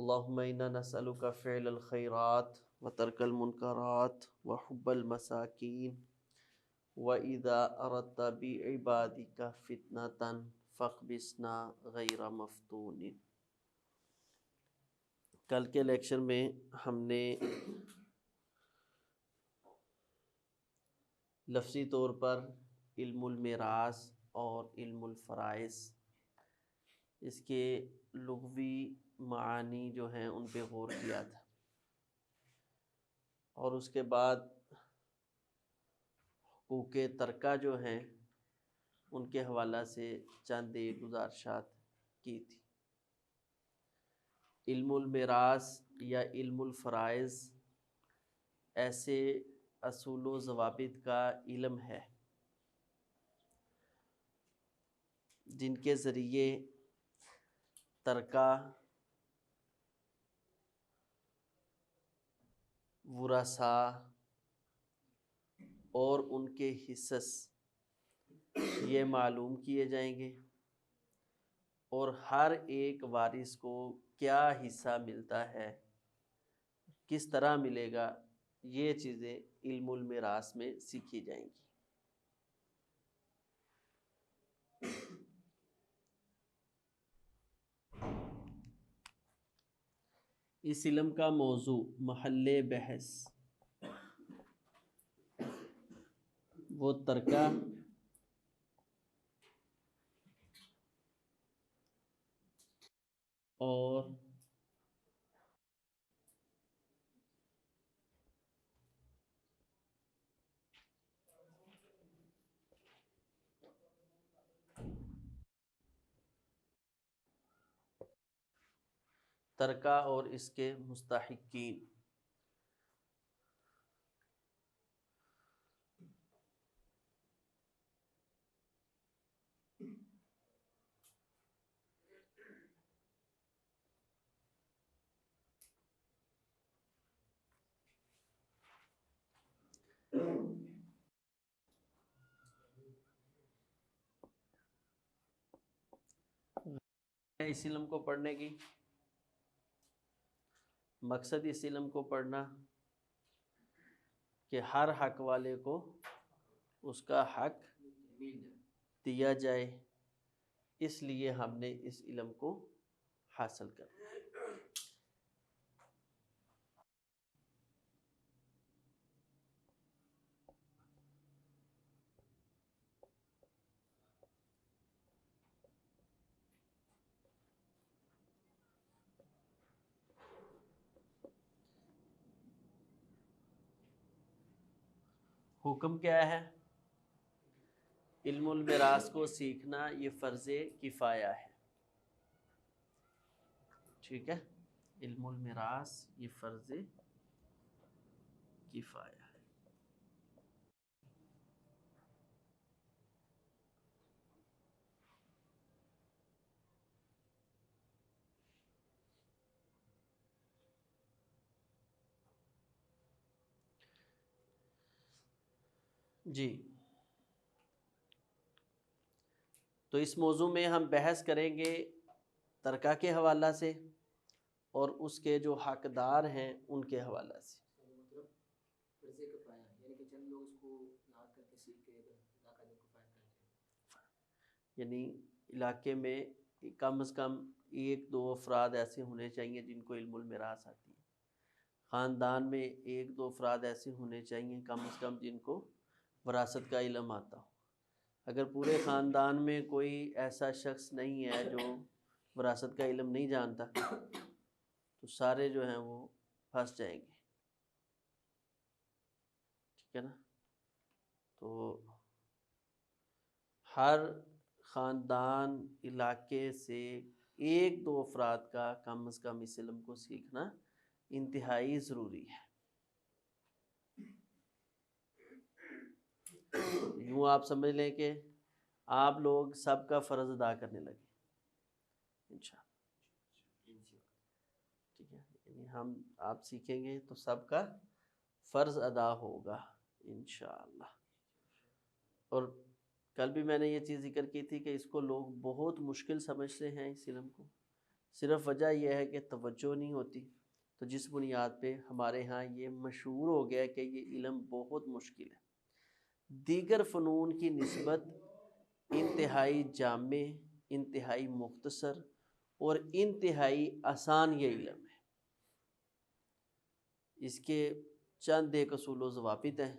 اللہم انا نسألک فعل الخیرات وترک المنکرات وحب المساکین وَإِذَا أَرَدْتَ بِعِبَادِكَ فِتْنَةً فَاقْبِسْنَا غَيْرَ مَفْتُونٍ۔ کل کے لیکچر میں ہم نے لفظی طور پر علم المیراث اور علم الفرائض اس کے لغوی معانی جو ہیں ان پہ غور کیا تھا، اور اس کے بعد حقوق ترکہ جو ہیں ان کے حوالہ سے چند ایک گزارشات کی تھی۔ علم المیراث یا علم الفرائض ایسے اصول و ضوابط کا علم ہے جن کے ذریعے ترکہ، ورثاء اور ان کے حصص یہ معلوم کیے جائیں گے، اور ہر ایک وارث کو کیا حصہ ملتا ہے، کس طرح ملے گا، یہ چیزیں علم المیراث میں سیکھی جائیں گی۔ اس علم کا موضوع محل بحث وہ ترکہ اور ترکہ اور اس کے مستحقین۔ اس علم کو پڑھنے کی مقصد اس علم کو پڑھنا کہ ہر حق والے کو اس کا حق دیا جائے، اس لیے ہم نے اس علم کو حاصل کرنا۔ حکم کیا ہے؟ علم المیراث کو سیکھنا یہ فرض کفایہ ہے، ٹھیک ہے؟ علم المیراث یہ فرض کفایہ ہے۔ جی، تو اس موضوع میں ہم بحث کریں گے ترکہ کے حوالہ سے اور اس کے جو حقدار ہیں ان کے حوالہ سے۔ مطلب فرض کفایہ یعنی کہ چند لوگ اس کو یاد کر کے سیکھ کے علاقہ میں کفایت کر جائے، یعنی علاقے میں کم از کم ایک دو افراد ایسے ہونے چاہیے جن کو علم المیراث آتی ہے، خاندان میں ایک دو افراد ایسے ہونے چاہیے کم از کم جن کو وراثت کا علم آتا ہو۔ اگر پورے خاندان میں کوئی ایسا شخص نہیں ہے جو وراثت کا علم نہیں جانتا تو سارے جو ہیں وہ پھنس جائیں گے، ٹھیک ہے نا؟ تو ہر خاندان، علاقے سے ایک دو افراد کا کم از کم اس علم کو سیکھنا انتہائی ضروری ہے۔ یوں آپ سمجھ لیں کہ آپ لوگ سب کا فرض ادا کرنے لگے انشاءاللہ، ٹھیک ہے؟ یعنی آپ سیکھیں گے تو سب کا فرض ادا ہوگا انشاءاللہ۔ اور کل بھی میں نے یہ چیز ذکر کی تھی کہ اس کو لوگ بہت مشکل سمجھتے ہیں، اس علم کو صرف وجہ یہ ہے کہ توجہ نہیں ہوتی، تو جس بنیاد پہ ہمارے ہاں یہ مشہور ہو گیا کہ یہ علم بہت مشکل ہے، دیگر فنون کی نسبت انتہائی جامع، انتہائی مختصر اور انتہائی آسان یہ علم ہے۔ اس کے چند ایک اصول و ضوابط ہیں،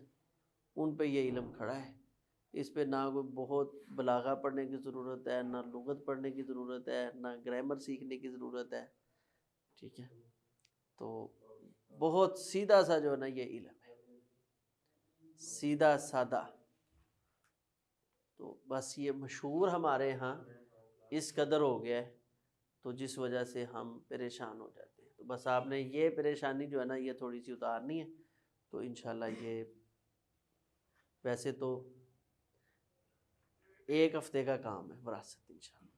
ان پہ یہ علم کھڑا ہے۔ اس پہ نہ کوئی بہت بلاغہ پڑھنے کی ضرورت ہے، نہ لغت پڑھنے کی ضرورت ہے، نہ گرامر سیکھنے کی ضرورت ہے، ٹھیک ہے؟ تو بہت سیدھا سا جو ہے نا یہ علم ہے، سیدھا سادہ۔ تو بس یہ مشہور ہمارے ہاں اس قدر ہو گیا ہے، تو جس وجہ سے ہم پریشان ہو جاتے ہیں۔ تو بس آپ نے یہ پریشانی جو ہے نا یہ تھوڑی سی اتارنی ہے، تو انشاءاللہ یہ ویسے تو ایک ہفتے کا کام ہے وراثت انشاءاللہ،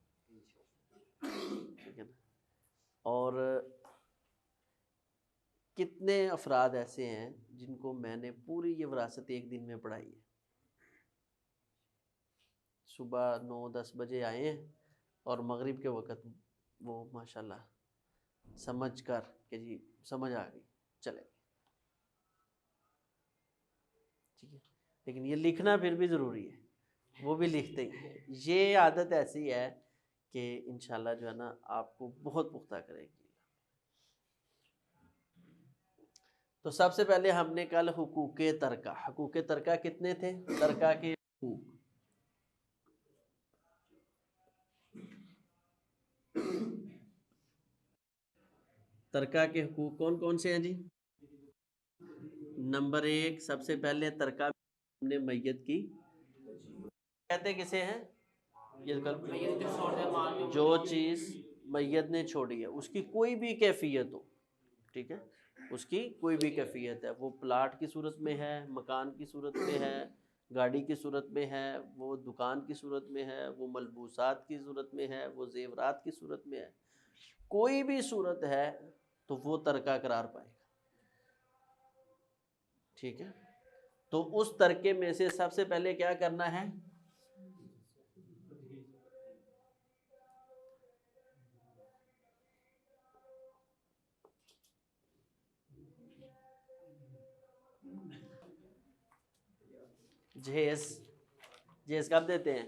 ٹھیک ہے نا؟ اور کتنے افراد ایسے ہیں جن کو میں نے پوری یہ وراثت ایک دن میں پڑھائی ہے؟ صبح 9-10 بجے آئے ہیں اور مغرب کے وقت وہ ماشاءاللہ سمجھ کر کہ جی سمجھ آ گئی، چلے گئے، ٹھیک ہے؟ لیکن یہ لکھنا پھر بھی ضروری ہے، وہ بھی لکھتے ہیں۔ یہ عادت ایسی ہے کہ انشاءاللہ جو ہے نا آپ کو بہت پختہ کرے گی۔ تو سب سے پہلے ہم نے کل حقوق ترکہ، حقوق ترکہ کتنے تھے؟ ترکہ کے حقوق، ترکہ کے حقوق کون کون سے ہیں جی؟ نمبر 1 سب سے پہلے ترکہ ہم نے میت کی، کہتے کسے ہیں؟ جو چیز میت نے چھوڑی ہے اس کی کوئی بھی کیفیت ہو، ٹھیک ہے؟ اس کی کوئی بھی کیفیت ہے، وہ پلاٹ کی صورت میں ہے، مکان کی صورت میں ہے، گاڑی کی صورت میں ہے، وہ دکان کی صورت میں ہے، وہ ملبوسات کی صورت میں ہے، وہ زیورات کی صورت میں ہے، کوئی بھی صورت ہے تو وہ ترکہ قرار پائے گا، ٹھیک ہے؟ تو اس ترکے میں سے سب سے پہلے کیا کرنا ہے؟ جہیز، جہیز کب دیتے ہیں؟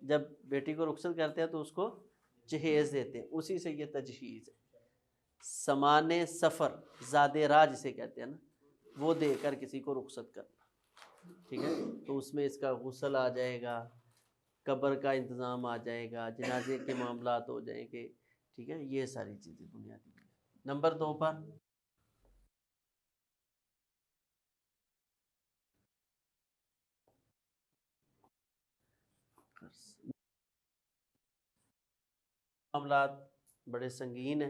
جب بیٹی کو رخصت کرتے ہیں تو اس کو جہیز دیتے ہیں، اسی سے یہ تجہیز ہے۔ سامان سفر، زاد راہ جسے کہتے ہیں نا، وہ دے کر کسی کو رخصت کرنا، ٹھیک ہے؟ تو اس میں اس کا غسل آ جائے گا، قبر کا انتظام آ جائے گا، جنازے کے معاملات ہو جائیں گے، ٹھیک ہے؟ یہ ساری چیزیں بنیادی۔ نمبر 2 پر معاملات بڑے سنگین ہیں،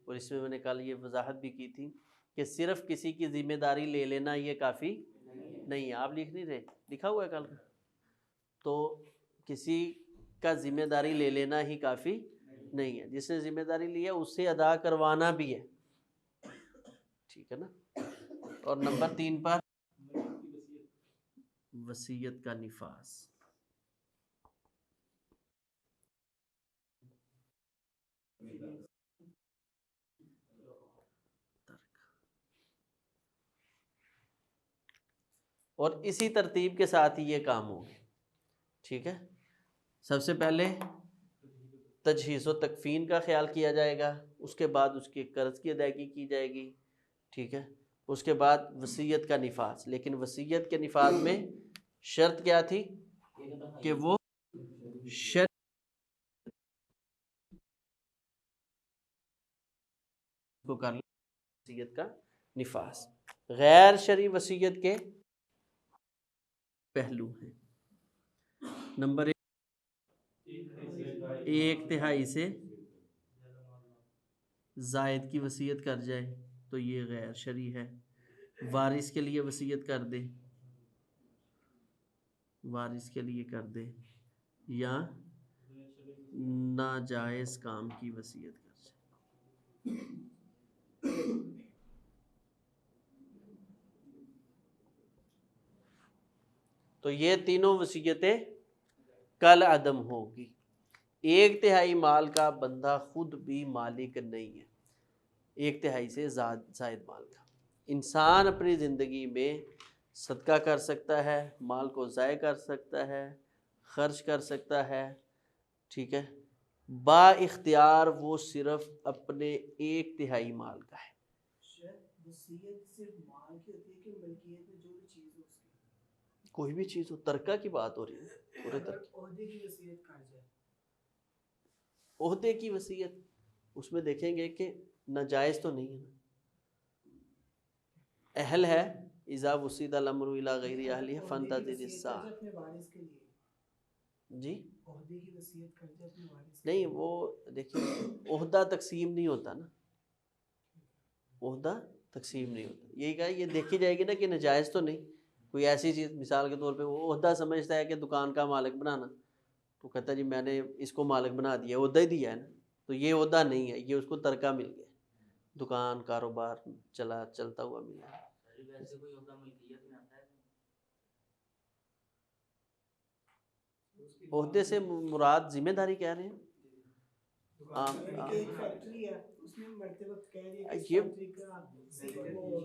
اور اس میں نے کل یہ وضاحت بھی کی تھی کہ صرف کسی کی ذمہ داری لے لینا یہ کافی نہیں ہے۔ آپ لکھ نہیں رہے، لکھا ہوا ہے کل کا؟ تو کسی کا ذمہ داری لے لینا ہی کافی نہیں ہے، جس نے ذمہ داری لی ہے اس سے ادا کروانا بھی ہے، ٹھیک ہے نا؟ اور نمبر 3 پر وصیت کا نفاذ، اور اسی ترتیب کے ساتھ ہی یہ کام ہوگی، ٹھیک ہے؟ سب سے پہلے تجہیز و تکفین کا خیال کیا جائے گا، اس کے بعد اس کے قرض کی ادائیگی کی جائے گی، ٹھیک ہے؟ اس کے بعد وصیت کا نفاذ، لیکن وصیت کے نفاذ میں شرط کیا تھی کہ وہ شرط کو کر لیں، وصیت کا نفاذ۔ غیر شرعی وصیت کے پہلو ہیں۔ نمبر 1/3 سے زائد کی وصیت کر جائے تو یہ غیر شرعی ہے۔ وارث کے لیے وصیت کر دے، وارث کے لیے کر دے، یا ناجائز کام کی وصیت کر جائے۔ تو یہ تینوں وصیتیں کل عدم ہوگی۔ 1/3 مال کا بندہ خود بھی مالک نہیں ہے، 1/3 سے زائد مال کا۔ انسان اپنی زندگی میں صدقہ کر سکتا ہے، مال کو ضائع کر سکتا ہے، خرچ کر سکتا ہے، ٹھیک ہے، با اختیار وہ صرف اپنے 1/3 مال کا ہے۔ وصیت صرف مال کی ہوتی ہے کہ ملکیت میں جو بھی چیز ہو اس کی؟ کوئی بھی چیز ہو، ترکہ کی بات ہو رہی ہے، پورے اگر ترکہ۔ عہدے کی وصیت کر جائے، عہدے کی وصیت اس میں دیکھیں گے کہ ناجائز تو نہیں ہے، اہل ہے، اذا وسید الامر الی غیر اہلہ فانتظر الساعۃ۔ اپنے وارث کے لیے جی عہدے کی وصیت کر جائے اپنے وارث کے نہیں، لیے، وہ دیکھیں عہدہ تقسیم نہیں ہوتا نا، عہدہ تقسیم نہیں ہوتا، یہی کہا یہ دیکھی جائے گی نا کہ ناجائز تو نہیں، کوئی ایسی چیز مثال کے طور پہ وہ عہدہ سمجھتا ہے کہ دکان کا مالک بنانا، تو کہتا ہے جی میں نے اس کو مالک بنا دیا، عہدہ ہی دیا ہے نا، تو یہ عہدہ نہیں ہے، یہ اس کو ترکہ مل گیا، دکان کاروبار چلتا ہوا ملا۔ ویسے کوئی عہدہ ملکیت میں آتا ہے؟ عہدے سے مراد ذمہ داری کہہ رہے ہیں، یعنی کہ ایک فیکٹری ہے، اس میں مرتے وقت کہہ دیا کہ اس یہ فیکٹری کا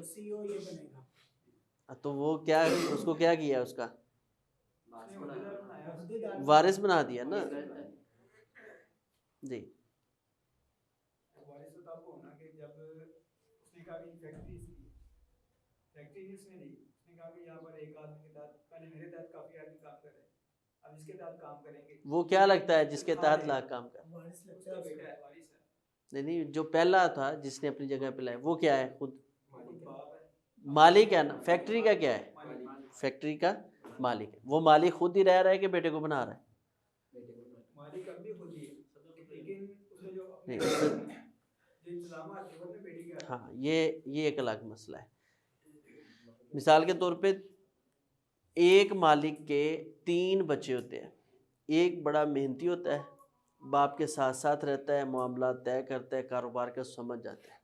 سی او یہ بنے گا، تو وہ کیا اس کو کیا کیا اس کا عہدے دار وارث بنا دیا نا، جی وارث تو آپ ہونا کہ جب اس نے کہا کہ فیکٹری اس نے دی، اس نے کہا کہ یہاں پر ایک آدمی کے تحت، پہلے میرے تحت کافی آدمی کام کر رہے ہیں، اب اس کے تحت کام کریں گے، وہ کیا لگتا ہے جس کے تحت لاکھ کام کر، وارث اس لگتا کا ہے بیٹا ہے، وارث ہے، نہیں جو پہلا تھا جس نے اپنی جگہ پہ لایا وہ کیا ہے، خود خود باپ ہے، مالک ہے نا، فیکٹری کا کیا ہے، فیکٹری کا مالک ہے، وہ مالک خود ہی رہ رہا ہے کہ بیٹے کو بنا رہا ہے، مالک اب بھی خود ہی ہے، لیکن اس نے جو اپنے نہیں جو انتظامات ہیں وہ اپنے بیٹے کے، ہاں یہ ایک الگ مسئلہ ہے۔ مثال کے طور پہ ایک مالک کے 3 بچے ہوتے ہیں، ایک بڑا محنتی ہوتا ہے، باپ کے ساتھ ساتھ رہتا ہے، معاملات طے کرتا ہے، کاروبار کا سمجھ جاتا ہے۔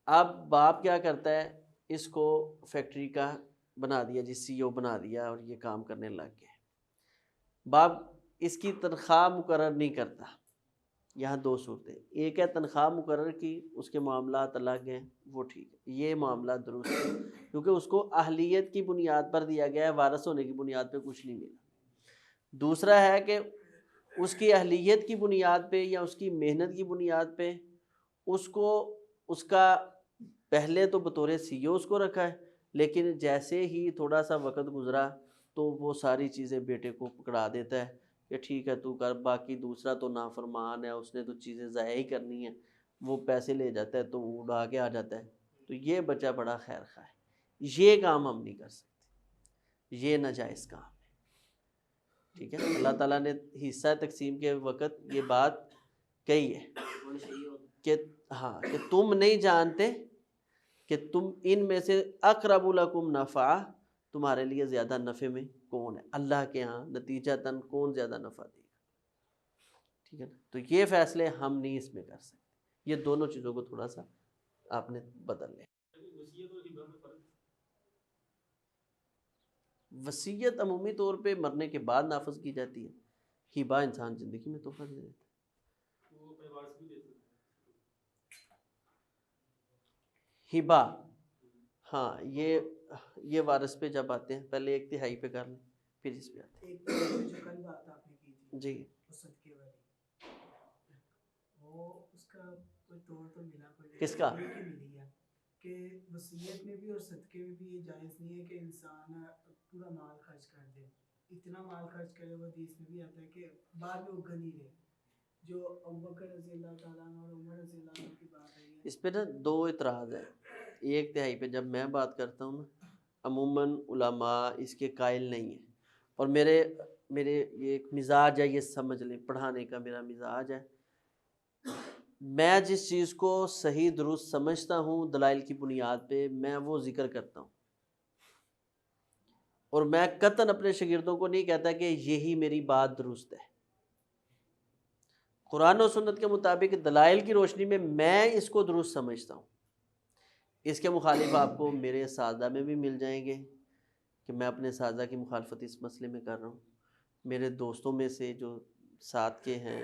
اب باپ کیا کرتا ہے، اس کو فیکٹری کا بنا دیا، جی سی او بنا دیا اور یہ کام کرنے لگ گیا۔ باپ اس کی تنخواہ مقرر نہیں کرتا، یہاں 2 صورتیں، ایک ہے تنخواہ مقرر کی، اس کے معاملات الگ ہیں، وہ ٹھیک ہے، یہ معاملات درست ہے کیونکہ اس کو اہلیت کی بنیاد پر دیا گیا ہے، وارث ہونے کی بنیاد پہ کچھ نہیں ملا۔ دوسرا ہے کہ اس کی اہلیت کی بنیاد پہ یا اس کی محنت کی بنیاد پہ اس کو اس کا پہلے تو بطور سی او اس کو رکھا ہے، لیکن جیسے ہی تھوڑا سا وقت گزرا تو وہ ساری چیزیں بیٹے کو پکڑا دیتا ہے کہ ٹھیک ہے تو کر، باقی دوسرا تو نافرمان ہے، اس نے تو چیزیں ضائع ہی کرنی ہیں، وہ پیسے لے جاتا ہے تو اڑا کے آ جاتا ہے، تو یہ بچہ بڑا خیر خواہ ہے، یہ کام ہم نہیں کر سکتے، یہ ناجائز کام ہے، ٹھیک ہے۔ اللہ تعالیٰ نے حصہ تقسیم کے وقت یہ بات کہی ہے کہ ہاں کہ تم نہیں جانتے کہ تم ان میں سے اقرب لکم نفع، تمہارے لیے زیادہ نفع میں کون ہے، اللہ کے ہاں نتیجتاً کون زیادہ نفع دے گا، ٹھیک ہے نا، تو یہ فیصلے ہم نہیں اس میں کر سکتے، یہ دونوں چیزوں کو تھوڑا سا آپ نے بدل لیں۔ وصیت عمومی طور پہ مرنے کے بعد نافذ کی جاتی ہے، ہبہ انسان زندگی میں تحفہ دے دیتا ہے۔ ہبہ ہاں یہ وارث پہ جب آتے ہیں، پہلے 1/3 پہ کر لیں پھر اس پہ آتے ایک جو کل بات آپ نے کی تھی ہیں۔ جی وہ صدقے والی، وہ اس کا کوئی طور تو ملا، کوئی کس کا؟ ایک ہی ملی ہے کہ وصیت میں بھی اور صدقے میں بھی یہ جائز نہیں ہے کہ انسان پورا مال خرچ کر دے، اتنا مال خرچ کرے، وہ حدیث میں بھی آتا ہے کہ بعد میں وہ غنی رہے، جو ابوبکر رضی اللہ تعالیٰ عنہ اور عمر رضی اللہ عنہ کی بات ہے۔ اس پہ نا 2 اعتراض ہیں، 1/3 پہ جب میں بات کرتا ہوں نا، عموماً علماء اس کے قائل نہیں ہیں، اور میرے یہ ایک مزاج ہے، یہ سمجھ لیں، پڑھانے کا میرا مزاج ہے، میں جس چیز کو صحیح درست سمجھتا ہوں دلائل کی بنیاد پہ میں وہ ذکر کرتا ہوں، اور میں قطعاً اپنے شاگردوں کو نہیں کہتا کہ یہی میری بات درست ہے، قرآن و سنت کے مطابق دلائل کی روشنی میں اس کو درست سمجھتا ہوں۔ اس کے مخالف آپ کو میرے اساتذہ میں بھی مل جائیں گے کہ میں اپنے اساتذہ کی مخالفت اس مسئلے میں کر رہا ہوں، میرے دوستوں میں سے جو ساتھ کے ہیں،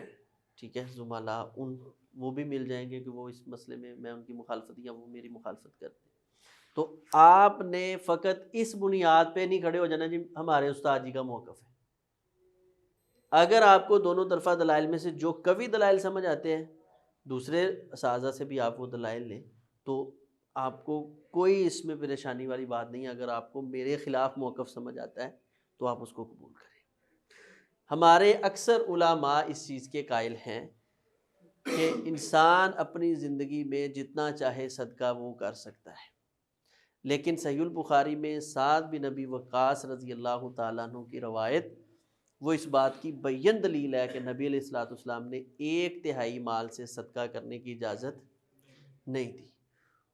ٹھیک ہے، زملاء، وہ بھی مل جائیں گے کہ وہ اس مسئلے میں ان کی مخالفت یا وہ میری مخالفت کرتے ہیں۔ تو آپ نے فقط اس بنیاد پہ نہیں کھڑے ہو جانا جی ہمارے استاد جی کا موقف ہے۔ اگر آپ کو دونوں طرفہ دلائل میں سے جو قوی دلائل سمجھ آتے ہیں، دوسرے اساتذہ سے بھی آپ وہ دلائل لیں، تو آپ کو کوئی اس میں پریشانی والی بات نہیں ہے۔ اگر آپ کو میرے خلاف موقف سمجھ آتا ہے تو آپ اس کو قبول کریں۔ ہمارے اکثر علماء اس چیز کے قائل ہیں کہ انسان اپنی زندگی میں جتنا چاہے صدقہ وہ کر سکتا ہے، لیکن صحیح البخاری میں سعد بن ابی وقاص رضی اللہ تعالیٰ عنہ کی روایت وہ اس بات کی بین دلیل ہے کہ نبی علیہ الصلوۃ والسلام نے 1/3 مال سے صدقہ کرنے کی اجازت نہیں دی۔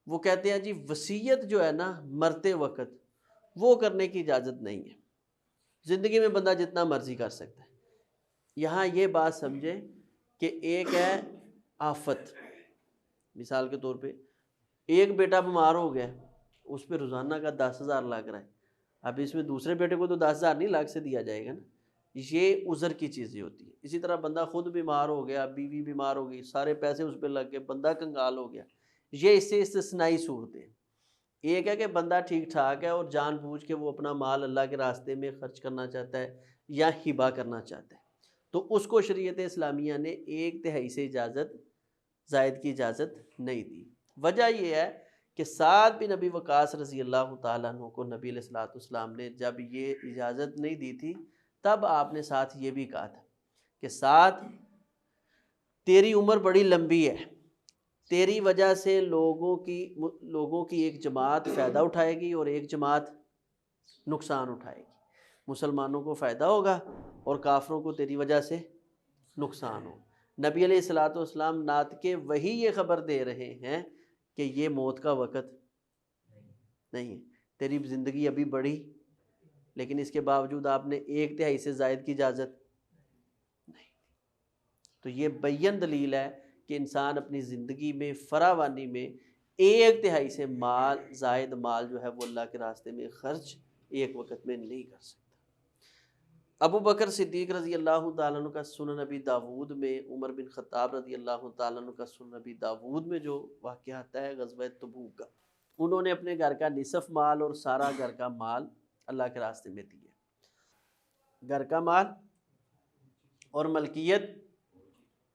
وہ کہتے ہیں جی وصیت جو ہے نا مرتے وقت وہ کرنے کی اجازت نہیں ہے، زندگی میں بندہ جتنا مرضی کر سکتا ہے۔ یہاں یہ بات سمجھے کہ ایک ہے آفت، مثال کے طور پہ ایک بیٹا بیمار ہو گیا، اس پہ روزانہ کا 10,000 لگ رہا ہے، اب اس میں دوسرے بیٹے کو تو 10,000 نہیں لاکھ سے دیا جائے گا نا، یہ عذر کی چیزیں ہوتی ہیں۔ اسی طرح بندہ خود بیمار ہو گیا، بیوی بیمار ہو گئی، سارے پیسے اس پہ لگ گئے، بندہ کنگال ہو گیا، یہ اس سے استثنائی صورتیں۔ ایک ہے کہ بندہ ٹھیک ٹھاک ہے اور جان بوجھ کے وہ اپنا مال اللہ کے راستے میں خرچ کرنا چاہتا ہے یا ہبہ کرنا چاہتا ہے، تو اس کو شریعت اسلامیہ نے 1/3 سے اجازت زائد کی اجازت نہیں دی۔ وجہ یہ ہے کہ سعد بن ابی وقاص رضی اللہ تعالیٰ عنہ کو نبی علیہ الصلوۃ والسلام نے جب یہ اجازت نہیں دی تھی، تب آپ نے ساتھ یہ بھی کہا تھا کہ سعد تیری عمر بڑی لمبی ہے، تیری وجہ سے لوگوں کی ایک جماعت فائدہ اٹھائے گی اور ایک جماعت نقصان اٹھائے گی، مسلمانوں کو فائدہ ہوگا اور کافروں کو تیری وجہ سے نقصان ہوگا۔ نبی علیہ الصلوۃ والسلام ناطق وحی یہ خبر دے رہے ہیں کہ یہ موت کا وقت نہیں ہے، تیری زندگی ابھی بڑھی، لیکن اس کے باوجود آپ نے 1/3 سے زائد کی اجازت نہیں۔ تو یہ بین دلیل ہے کہ انسان اپنی زندگی میں فراوانی میں 1/3 سے زائد مال جو ہے وہ اللہ کے راستے میں خرچ ایک وقت میں نہیں کر سکتا۔ ابو بکر صدیق رضی اللہ تعالیٰ عنہ کا سنن نبی داود میں، عمر بن خطاب رضی اللہ تعالیٰ عنہ کا سنن نبی داود میں جو واقعہ آتا ہے غزوہ تبوک کا، انہوں نے اپنے گھر کا نصف مال اور سارا گھر کا مال اللہ کے راستے میں دیا۔ گھر کا مال اور ملکیت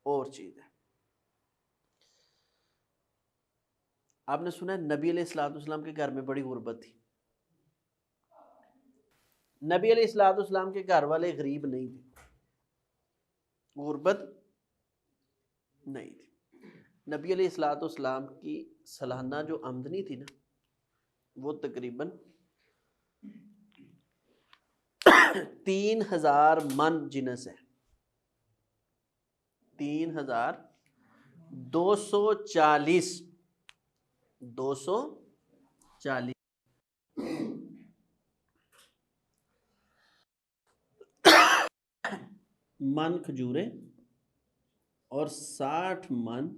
اور چیز ہے۔ آپ نے سنا ہے نبی علیہ الصلوۃ والسلام کے گھر میں بڑی غربت تھی، نبی علیہ الصلوۃ والسلام کے گھر والے غریب نہیں تھے، غربت نہیں تھی۔ نبی علیہ الصلوۃ والسلام کی سالانہ جو آمدنی تھی نا وہ تقریباً 3,000 من جنس ہے، 3,240 من کھجوریں اور 60 من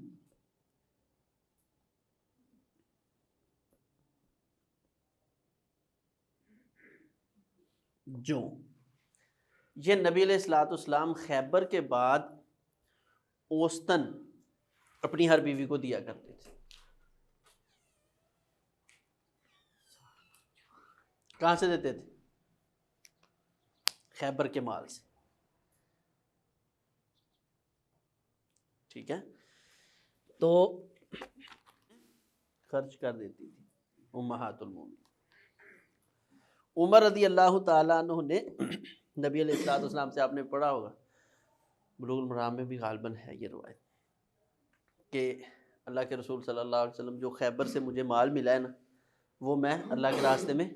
جو یہ نبی علیہ الصلوۃ والسلام خیبر کے بعد اوسطاً اپنی ہر بیوی کو دیا کرتے تھے۔ کہاں سے دیتے تھے؟ خیبر کے مال سے، ٹھیک ہے، تو خرچ کر دیتی تھی امہات المومنین۔ عمر رضی اللہ تعالیٰ عنہ نے نبی علیہ الصلوۃ والسلام سے، آپ نے پڑھا ہوگا بلوغ المرام میں بھی غالباً ہے یہ روایت، کہ اللہ کے رسول صلی اللہ علیہ وسلم جو خیبر سے مجھے مال ملا ہے نا وہ میں اللہ کے راستے میں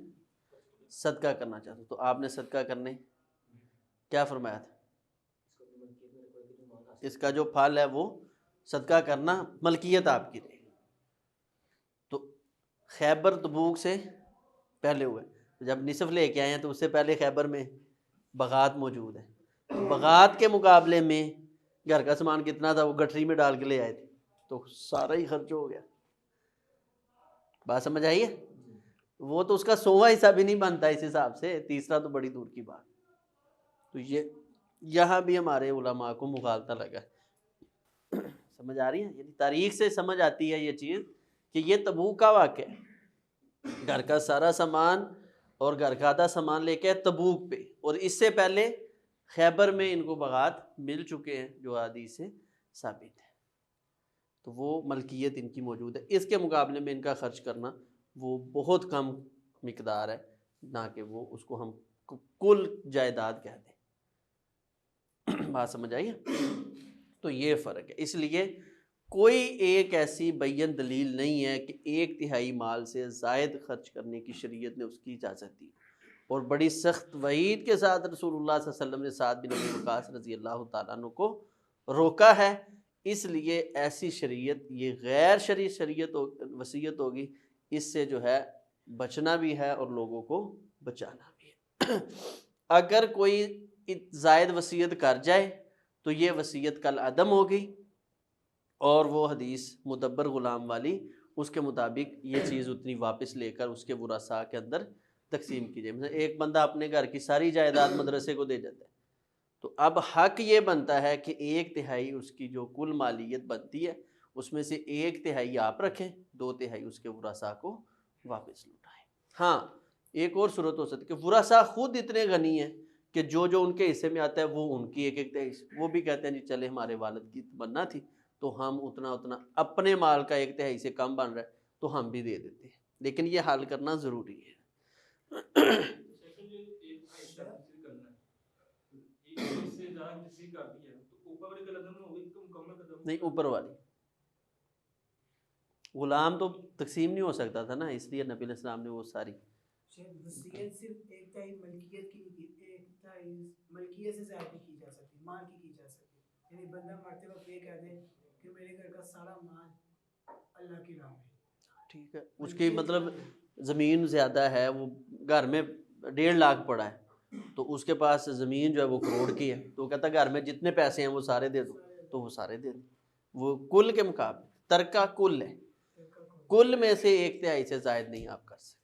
صدقہ کرنا چاہتا ہوں۔ تو آپ نے صدقہ کرنے کیا فرمایا تھا؟ اس کا جو پھل ہے وہ صدقہ کرنا، ملکیت آپ کی رہے۔ تو خیبر تبوک سے پہلے ہوئے، جب نصف لے کے آئے ہیں تو اس سے پہلے خیبر میں بغات موجود ہے، بغات کے مقابلے میں گھر کا سامان کتنا تھا وہ گٹھری میں ڈال کے لے آئے تھے، تو سارا ہی خرچ ہو گیا۔ بات سمجھ آئی ہے؟ وہ تو اس کا 100واں حصہ بھی نہیں بنتا اس حساب سے، تیسرا تو بڑی دور کی بات۔ تو یہ یہاں بھی ہمارے علماء کو مغالطہ لگا ہے۔ سمجھ آ رہی ہے؟ یعنی تاریخ سے سمجھ آتی ہے یہ چیز کہ یہ تبوک کا واقعہ ہے، گھر کا سارا سامان اور گھر کا آدھا سامان لے کے تبوک پہ، اور اس سے پہلے خیبر میں ان کو باغات مل چکے ہیں جو حدیث سے ثابت ہے، تو وہ ملکیت ان کی موجود ہے۔ اس کے مقابلے میں ان کا خرچ کرنا وہ بہت کم مقدار ہے، نہ کہ وہ اس کو ہم کل جائیداد کہہ دیں۔ بات سمجھ آئی ہے؟ تو یہ فرق ہے۔ اس لیے کوئی ایک ایسی بین دلیل نہیں ہے کہ 1/3 مال سے زائد خرچ کرنے کی شریعت نے اس کی اجازت دی، اور بڑی سخت وعید کے ساتھ رسول اللہ صلی اللہ علیہ وسلم نے سعد بن ابی وقاص رضی اللہ تعالیٰ عنہ کو روکا ہے۔ اس لیے ایسی شریعت یہ غیر شرعی شریعت وصیت ہوگی، اس سے جو ہے بچنا بھی ہے اور لوگوں کو بچانا بھی ہے۔ اگر کوئی زائد وصیت کر جائے تو یہ وصیت کل عدم ہوگی، اور وہ حدیث مدبر غلام والی اس کے مطابق یہ چیز اتنی واپس لے کر اس کے ورثاء کے اندر تقسیم کی جائے۔ مثلا ایک بندہ اپنے گھر کی ساری جائیداد مدرسے کو دے جاتا ہے، تو اب حق یہ بنتا ہے کہ 1/3 اس کی جو کل مالیت بنتی ہے اس میں سے 1/3 آپ رکھیں، 2/3 اس کے ورثاء کو واپس لوٹائیں۔ ہاں ایک اور صورت ہو سکتی ہے کہ ورثاء خود اتنے غنی ہیں کہ جو ان کے حصے میں آتا ہے وہ ان کی 1/3، وہ بھی کہتے ہیں جی چلے ہمارے والد کی تمنا تھی تو ہم اتنا اپنے مال کا 1/3 سے کم بن رہا ہے تو ہم بھی دے دیتے ہیں، لیکن یہ حل کرنا ضروری ہے۔ نہیں، اوپر والی غلام تو تقسیم نہیں ہو سکتا تھا نا، اس لیے نبی علیہ السلام نے وہ ساری وصیت صرف 1/3 ملکیت کی نہیں کی، 1/3 ملکیت سے زائد نہیں کی جا سکتی، مال کی جا سکتی۔ یعنی بندہ مرتے وقت یہ کہہ دے کہ میرے گھر کا سارا مال اللہ کی راہ میں، ٹھیک ہے، اس کی مطلب زمین زیادہ ہے، وہ گھر میں 1.5 لاکھ پڑا ہے تو اس کے پاس زمین جو ہے وہ کروڑ کی ہے، تو وہ کہتا ہے گھر میں جتنے پیسے ہیں وہ سارے دے دو، تو وہ سارے دے دو۔ وہ کل کے مقابلے ترکہ کل ہے، کل میں سے 1/3 سے زائد نہیں آپ کر سکتے۔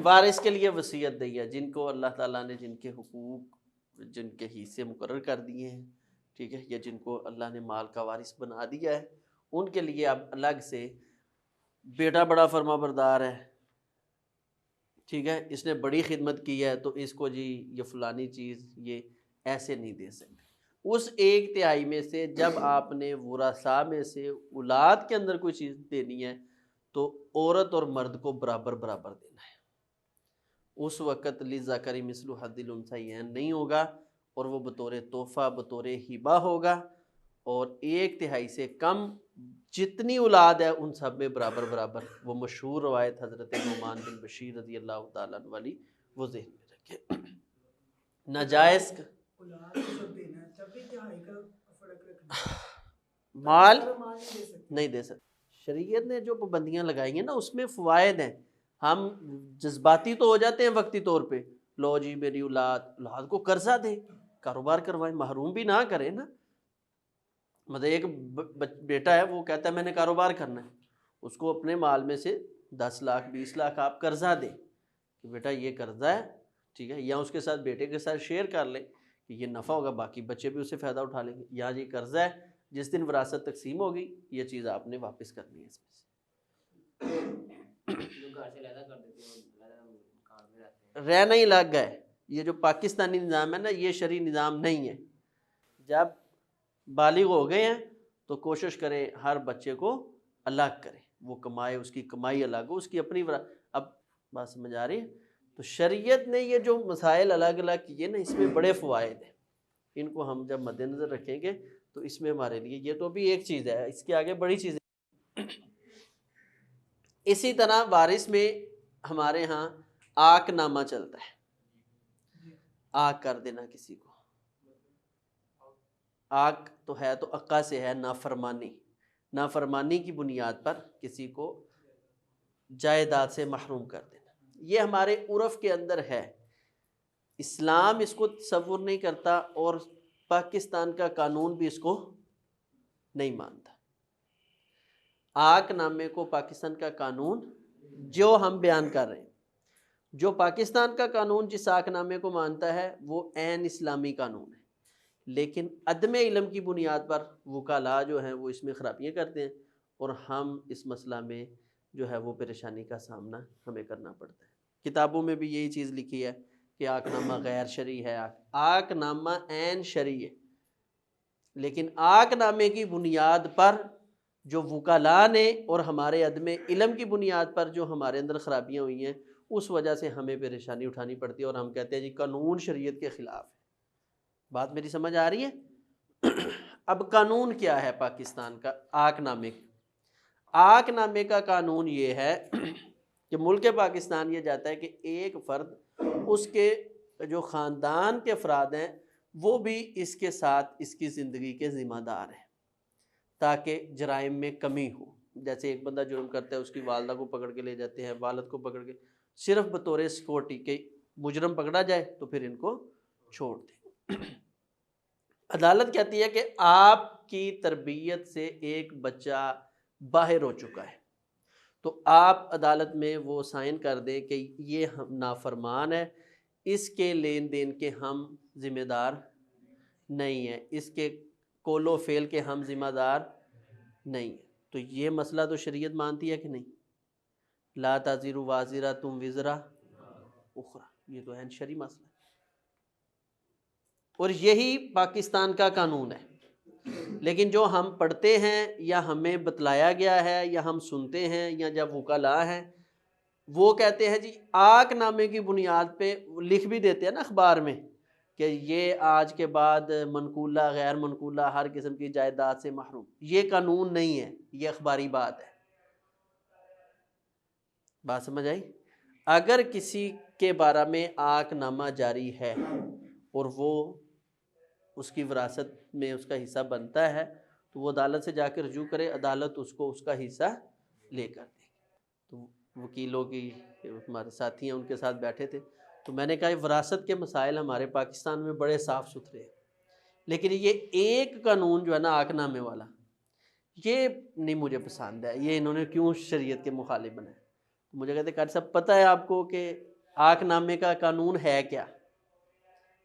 وارث کے لیے وصیت دی ہے، جن کو اللہ تعالیٰ نے جن کے حقوق جن کے حصے مقرر کر دیے ہیں، ٹھیک ہے، یا جن کو اللہ نے مال کا وارث بنا دیا ہے، ان کے لیے اب الگ سے بیٹا بڑا فرما بردار ہے، ٹھیک ہے، اس نے بڑی خدمت کی ہے تو اس کو جی یہ فلانی چیز یہ ایسے نہیں دے سکتے۔ اس 1/3 میں سے جب آپ نے ورثاء میں سے اولاد کے اندر کوئی چیز دینی ہے تو عورت اور مرد کو برابر برابر دینا ہے۔ اس وقت للذکر مثل حظ الانثیین نہیں ہوگا، اور وہ بطور تحفہ بطور ہبہ ہوگا، اور 1/3 سے کم جتنی اولاد ہے ان سب میں برابر برابر۔ وہ مشہور روایت حضرت نعمان بن بشیر رضی اللہ تعالیٰ عنہ والی وہ ذہن میں رکھے۔ ناجائز اولاد کو جب دینا ہے تب بھی 1/3 کا فرق رکھنا ہے، مال نہیں دے سکتے۔ شریعت نے جو پابندیاں لگائی ہیں نا اس میں فوائد ہیں۔ ہم جذباتی تو ہو جاتے ہیں وقتی طور پہ، لو جی میری اولاد کو قرضہ دیں، کاروبار کروائیں، محروم بھی نہ کریں نا۔ مطلب ایک بیٹا ہے وہ کہتا ہے میں نے کاروبار کرنا ہے، اس کو اپنے مال میں سے 10 لاکھ 20 لاکھ آپ قرضہ دیں کہ بیٹا یہ قرضہ ہے، ٹھیک ہے، یا اس کے ساتھ بیٹے کے ساتھ شیئر کر لیں کہ یہ نفع ہوگا، باقی بچے بھی اس سے فائدہ اٹھا لیں گے، یا یہ قرضہ ہے جس دن وراثت تقسیم ہوگی یہ چیز آپ نے واپس کرنی ہے اس میں سے۔ جو گھر سے علیحدہ کر دیتے ہیں، علیحدہ مکان میں رہتے ہیں، رہنا ہی الگ ہے۔ یہ جو پاکستانی نظام ہے نا یہ شرعی نظام نہیں ہے۔ جب بالغ ہو گئے ہیں تو کوشش کریں ہر بچے کو الگ کریں، وہ کمائے، اس کی کمائی الگ ہو، اس کی اپنی اب بات سمجھ آ رہی ہے؟ تو شریعت نے یہ جو مسائل الگ الگ کیے نا اس میں بڑے فوائد ہیں، ان کو ہم جب مد نظر رکھیں گے تو اس میں ہمارے لیے یہ تو بھی ایک چیز ہے، اس کے آگے بڑی چیزیں۔ اسی طرح وارث میں ہمارے ہاں آک نامہ چلتا ہے، آک کر دینا کسی کو۔ آک تو ہے تو عقا سے ہے نافرمانی، نافرمانی کی بنیاد پر کسی کو جائیداد سے محروم کر دینا، یہ ہمارے عرف کے اندر ہے۔ اسلام اس کو تصور نہیں کرتا اور پاکستان کا قانون بھی اس کو نہیں مانتا۔ آک نامے کو پاکستان کا قانون جو ہم بیان کر رہے ہیں جو پاکستان کا قانون جس عاق نامے کو مانتا ہے وہ عین اسلامی قانون ہے، لیکن عدم علم کی بنیاد پر وکلاء جو ہیں وہ اس میں خرابیاں کرتے ہیں، اور ہم اس مسئلہ میں جو ہے وہ پریشانی کا سامنا ہمیں کرنا پڑتا ہے۔ کتابوں میں بھی یہی چیز لکھی ہے کہ عاق نامہ غیر شرعی ہے، عاق نامہ عین شرعی ہے، لیکن عاق نامے کی بنیاد پر جو وکلاء نے اور ہمارے عدم علم کی بنیاد پر جو ہمارے اندر خرابیاں ہوئی ہیں اس وجہ سے ہمیں پریشانی اٹھانی پڑتی ہے، اور ہم کہتے ہیں جی قانون شریعت کے خلاف ہے۔ بات میری سمجھ آ رہی ہے؟ اب قانون کیا ہے پاکستان کا عاق نامے کا؟ عاق نامے کا قانون یہ ہے کہ ملک پاکستان یہ جاتا ہے کہ ایک فرد، اس کے جو خاندان کے افراد ہیں وہ بھی اس کے ساتھ اس کی زندگی کے ذمہ دار ہیں تاکہ جرائم میں کمی ہو۔ جیسے ایک بندہ جرم کرتا ہے، اس کی والدہ کو پکڑ کے لے جاتے ہیں، والد کو پکڑ کے، صرف بطور سیکورٹی کہ مجرم پکڑا جائے تو پھر ان کو چھوڑ دیں۔ عدالت کہتی ہے کہ آپ کی تربیت سے ایک بچہ باہر ہو چکا ہے تو آپ عدالت میں وہ سائن کر دیں کہ یہ نافرمان ہے، اس کے لین دین کے ہم ذمہ دار نہیں ہیں، اس کے قول و فعل کے ہم ذمہ دار نہیں ہیں۔ تو یہ مسئلہ تو شریعت مانتی ہے کہ نہیں؟ لا تزر وازرۃ وزر اخری، یہ تو ہے شرعی مسئلہ ہے، اور یہی پاکستان کا قانون ہے۔ لیکن جو ہم پڑھتے ہیں یا ہمیں بتلایا گیا ہے یا ہم سنتے ہیں یا جب وکلاء ہیں وہ کہتے ہیں جی عاق نامے کی بنیاد پہ لکھ بھی دیتے ہیں نا اخبار میں کہ یہ آج کے بعد منقولہ غیر منقولہ ہر قسم کی جائیداد سے محروم۔ یہ قانون نہیں ہے، یہ اخباری بات ہے۔ بات سمجھ آئی؟ اگر کسی کے بارے میں عاق نامہ جاری ہے اور وہ اس کی وراثت میں اس کا حصہ بنتا ہے تو وہ عدالت سے جا کے رجوع کرے، عدالت اس کو اس کا حصہ لے کر دے گی۔ تو وکیلوں کی ہمارے ساتھی ہیں ان کے ساتھ بیٹھے تھے تو میں نے کہا وراثت کے مسائل ہمارے پاکستان میں بڑے صاف ستھرے ہیں، لیکن یہ ایک قانون جو ہے نا عاق نامے والا، یہ نہیں مجھے پسند ہے، یہ انہوں نے کیوں شریعت کے مخالف بنایا۔ مجھے کہتے قاری صاحب پتہ ہے آپ کو کہ عاق نامے کا قانون ہے کیا؟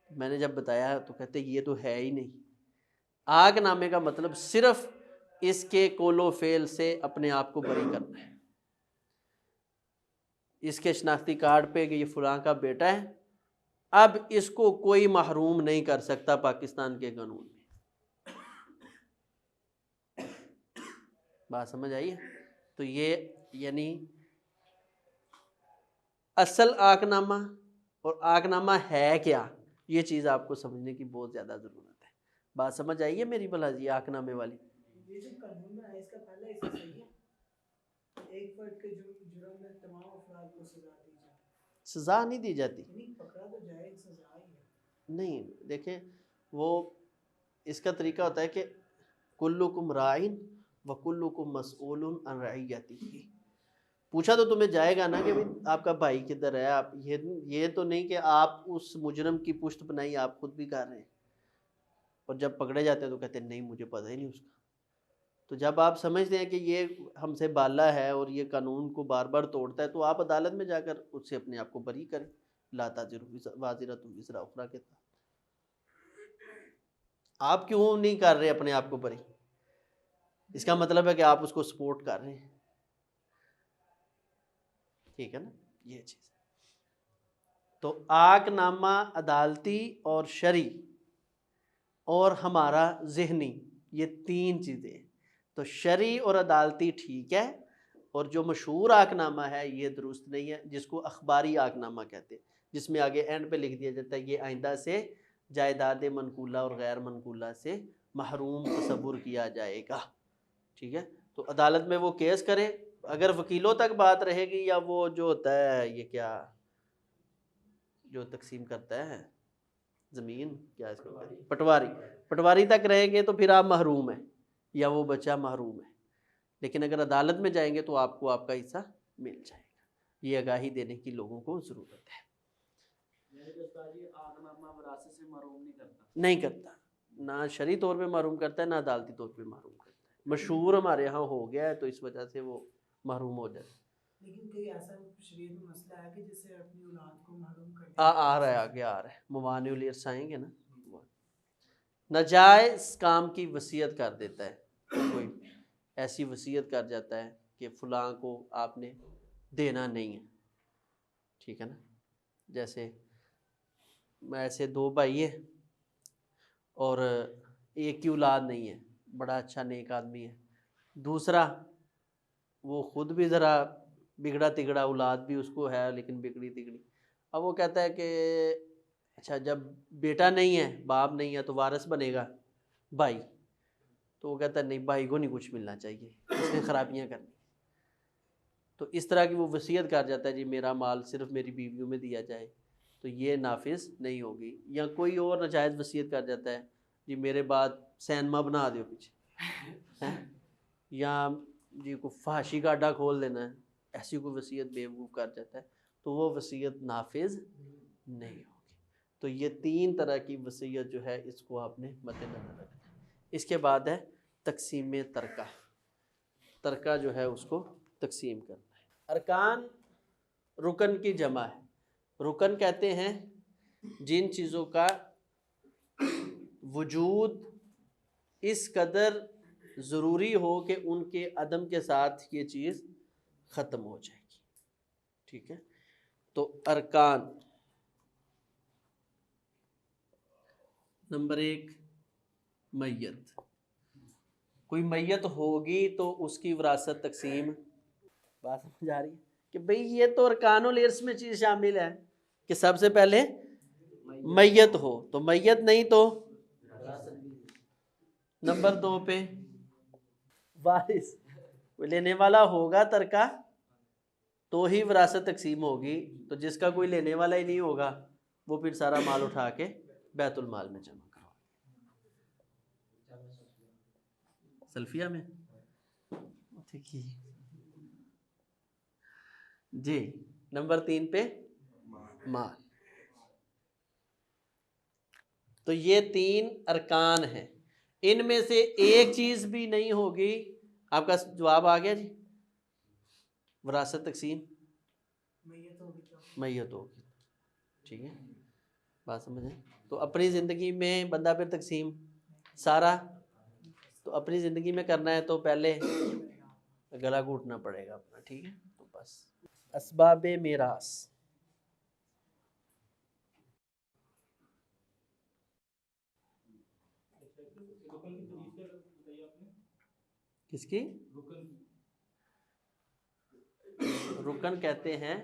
میں نے جب بتایا تو کہتے یہ تو ہے ہی نہیں۔ عاق نامے کا مطلب صرف اس کے قول و فعل سے اپنے آپ کو بری کرنا ہے، اس کے شناختی کارڈ پہ کہ یہ فلاں کا بیٹا ہے، اب اس کو کوئی محروم نہیں کر سکتا پاکستان کے قانون میں۔ بات سمجھ آئی ہے؟ تو یہ یعنی اصل عاق نامہ اور عاق نامہ ہے کیا، یہ چیز آپ کو سمجھنے کی بہت زیادہ ضرورت ہے۔ بات سمجھ آئی ہے میری بھلا جی عاق نامے والی؟ یہ جو قانون ہے اس کا پہلا حصہ صحیح ہے، ایک فرد کے جرم میں تمام افراد کو سزا دی جائے۔ سزا نہیں دی جاتی، یعنی پکڑا تو جائے، سزا ہی ہے۔ نہیں دیکھیں وہ اس کا طریقہ ہوتا ہے کہ کلکم راعٍ وکلکم مسئول عن رعیتہ، پوچھا تو تمہیں جائے گا نا کہ آپ کا بھائی کدھر ہے، آپ یہ تو نہیں کہ آپ اس مجرم کی پشت بنائی آپ خود بھی کر رہے ہیں، اور جب پکڑے جاتے ہیں تو کہتے ہیں نہیں مجھے پتہ ہی نہیں اس کا۔ تو جب آپ سمجھتے ہیں کہ یہ ہم سے بالا ہے اور یہ قانون کو بار بار توڑتا ہے تو آپ عدالت میں جا کر اس سے اپنے آپ کو بری کریں، لا تزر وازرۃ وزر اخری کے تحت۔ آپ کیوں نہیں کر رہے اپنے آپ کو بری؟ اس کا مطلب ہے کہ آپ اس کو سپورٹ کر رہے ہیں، ٹھیک ہے نا؟ یہ چیز تو عاق نامہ عدالتی اور شرعی اور ہمارا ذہنی، یہ تین چیزیں ہیں۔ تو شرعی اور عدالتی ٹھیک ہے، اور جو مشہور عاق نامہ ہے یہ درست نہیں ہے، جس کو اخباری عاق نامہ کہتے ہیں، جس میں آگے اینڈ پہ لکھ دیا جاتا ہے یہ آئندہ سے جائیداد منقولہ اور غیر منقولہ سے محروم تصور کیا جائے گا، ٹھیک ہے؟ تو عدالت میں وہ کیس کرے، اگر وکیلوں تک بات رہے گی یا وہ جو ہوتا ہے یہ کیا جو تقسیم کرتا ہے زمین، کیا اس کو کہتے ہیں، پٹواری تک رہیں گے تو پھر آپ محروم ہیں یا وہ بچہ محروم ہے، لیکن اگر عدالت میں جائیں گے تو آپ کو آپ کا حصہ مل جائے گا۔ یہ آگاہی دینے کی لوگوں کو ضرورت ہے۔ نہیں کرتا، نہ شرعی طور پہ محروم کرتا ہے نہ عدالتی طور پہ محروم کرتا ہے، مشہور ہمارے ہاں ہو گیا ہے تو اس وجہ سے وہ محروم ہو جاتا ہے۔ لیکن کوئی ایسا شریعت میں مسئلہ ہے کہ جس سے اپنی اولاد کو محروم کر آ رہا ہے آگے آ رہا ہے، موانع الارث آئیں گے نا. ناجائز کام کی وصیت کر دیتا ہے کوئی، ایسی وصیت کر جاتا ہے کہ فلاں کو آپ نے دینا نہیں ہے، ٹھیک ہے نا. جیسے ایسے 2 بھائی ہیں اور ایک کی اولاد نہیں ہے، بڑا اچھا نیک آدمی ہے، دوسرا وہ خود بھی ذرا بگڑا تگڑا، اولاد بھی اس کو ہے لیکن بگڑی تگڑی. اب وہ کہتا ہے کہ اچھا جب بیٹا نہیں ہے، باپ نہیں ہے، تو وارث بنے گا بھائی. تو وہ کہتا ہے نہیں، بھائی کو نہیں کچھ ملنا چاہیے، اس نے خرابیاں کرنی. تو اس طرح کی وہ وصیت کر جاتا ہے جی میرا مال صرف میری بیویوں میں دیا جائے، تو یہ نافذ نہیں ہوگی. یا کوئی اور ناجائز وصیت کر جاتا ہے جی میرے بعد سینما بنا دیو پیچھے، یا جی کو فحاشی کا اڈا کھول دینا ہے، ایسی کوئی وصیت بیوقوف کر جاتا ہے تو وہ وصیت نافذ نہیں ہوگی. تو یہ 3 طرح کی وصیت جو ہے اس کو آپ نے مد نظر رکھنا ہے. اس کے بعد ہے تقسیم ترکہ. ترکہ جو ہے اس کو تقسیم کرنا ہے. ارکان رکن کی جمع ہے. رکن کہتے ہیں جن چیزوں کا وجود اس قدر ضروری ہو کہ ان کے عدم کے ساتھ یہ چیز ختم ہو جائے گی، ٹھیک ہے. تو ارکان، نمبر 1 میت. کوئی میت ہوگی تو اس کی وراثت تقسیم، بات سمجھ آ رہی ہے کہ بھئی یہ تو ارکان الارث میں چیز شامل ہے کہ سب سے پہلے میت ہو، تو میت نہیں تو نمبر 2 پہ وارث. کوئی لینے والا ہوگا ترکہ تو ہی وراثت تقسیم ہوگی. تو جس کا کوئی لینے والا ہی نہیں ہوگا وہ پھر سارا مال اٹھا کے بیت المال میں جمع کرو. سلفیہ میں جی. نمبر 3 پہ مال. تو یہ 3 ارکان ہیں. ان میں سے ایک چیز بھی نہیں ہوگی. آپ کا جواب آ گیا جی. وراثت تقسیم میت ہوگی، ٹھیک ہے، بات سمجھیں. تو اپنی زندگی میں بندہ پھر تقسیم سارا، تو اپنی زندگی میں کرنا ہے تو پہلے گلا گھوٹنا پڑے گا اپنا، ٹھیک ہے. تو بس اسباب میراث. کس کی؟ رکن کہتے ہیں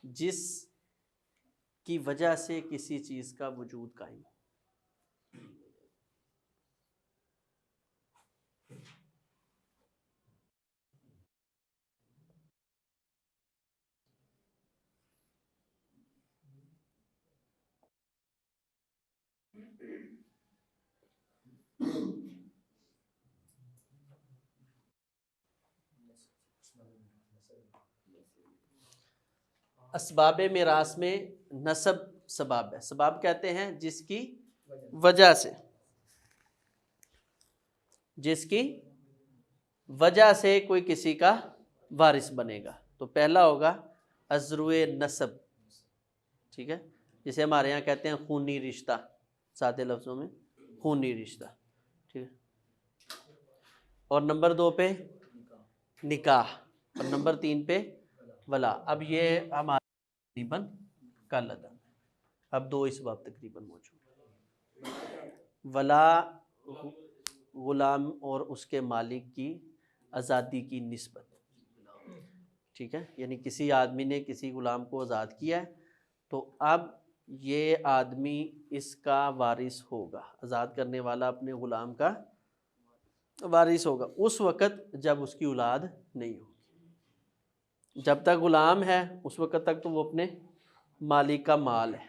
جس کی وجہ سے کسی چیز کا وجود قائم ہو. اسباب میراث میں نسب سباب ہے. سباب کہتے ہیں جس کی وجہ سے، جس کی وجہ سے کوئی کسی کا وارث بنے گا. تو پہلا ہوگا ازرو نسب، ٹھیک ہے، جسے ہمارے یہاں کہتے ہیں خونی رشتہ، سادے لفظوں میں خونی رشتہ، ٹھیک ہے. اور نمبر 2 پہ نکاح، اور نمبر 3 پہ ولا. اب یہ ہمارے تقریباً کل عدم ہے. اب 2 اسباب تقریباً موجود. ولا غلام اور اس کے مالک کی آزادی کی نسبت، ٹھیک ہے، یعنی کسی آدمی نے کسی غلام کو آزاد کیا ہے تو اب یہ آدمی اس کا وارث ہوگا. آزاد کرنے والا اپنے غلام کا وارث ہوگا اس وقت جب اس کی اولاد نہیں ہوگی. جب تک غلام ہے اس وقت تک تو وہ اپنے مالک کا مال ہے،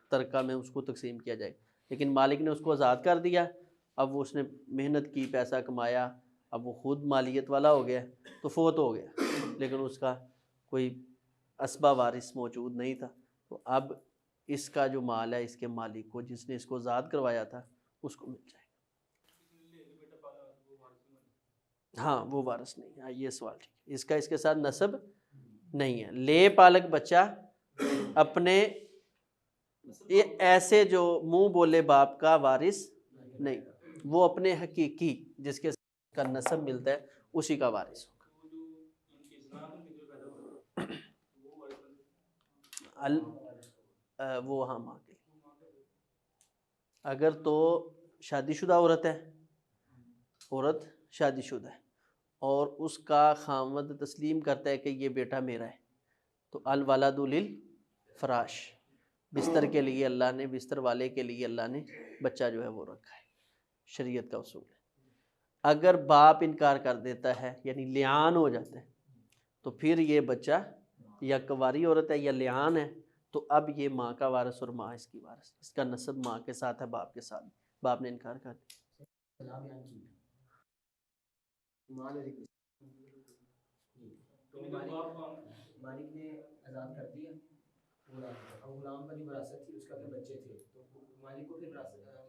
ترکہ میں اس کو تقسیم کیا جائے. لیکن مالک نے اس کو آزاد کر دیا، اب وہ اس نے محنت کی، پیسہ کمایا، اب وہ خود مالیت والا ہو گیا تو فوت ہو گیا، لیکن اس کا کوئی اسبہ وارث موجود نہیں تھا. تو اب اس کا جو مال ہے اس کے مالک کو، جس نے اس کو آزاد کروایا تھا، اس کو مل جائے گا. ہاں وہ وارث نہیں. ہاں یہ سوال ٹھیک ہے. اس کا اس کے ساتھ نسب نہیں ہے. لے پالک بچہ اپنے ایسے جو منہ بولے باپ کا وارث نہیں، وہ اپنے حقیقی جس کے ساتھ کا نسب ملتا ہے اسی کا وارث ہوگا. وہ ہاں ماں کے لیے. اگر تو شادی شدہ عورت ہے، عورت شادی شدہ ہے اور اس کا خاوند تسلیم کرتا ہے کہ یہ بیٹا میرا ہے، تو الولد للفراش، بستر کے لیے اللہ نے، بستر والے کے لیے اللہ نے بچہ جو ہے وہ رکھا ہے، شریعت کا اصول ہے. اگر باپ انکار کر دیتا ہے یعنی لعان ہو جاتا ہے تو پھر یہ بچہ یا کواری عورت ہے یا لعان ہے، تو اب یہ ماں کا وارث اور ماں اس کی وارث، اس کا نسب ماں کے ساتھ ہے باپ کے ساتھ. باپ نے انکار کر دیا. سلام بیان کی مال جی تو مالک نے آزاد کر دیا غلام کو. اب غلام کا جو وراثت تھی اس کا پھر بچے تھے تو مالک کو پھر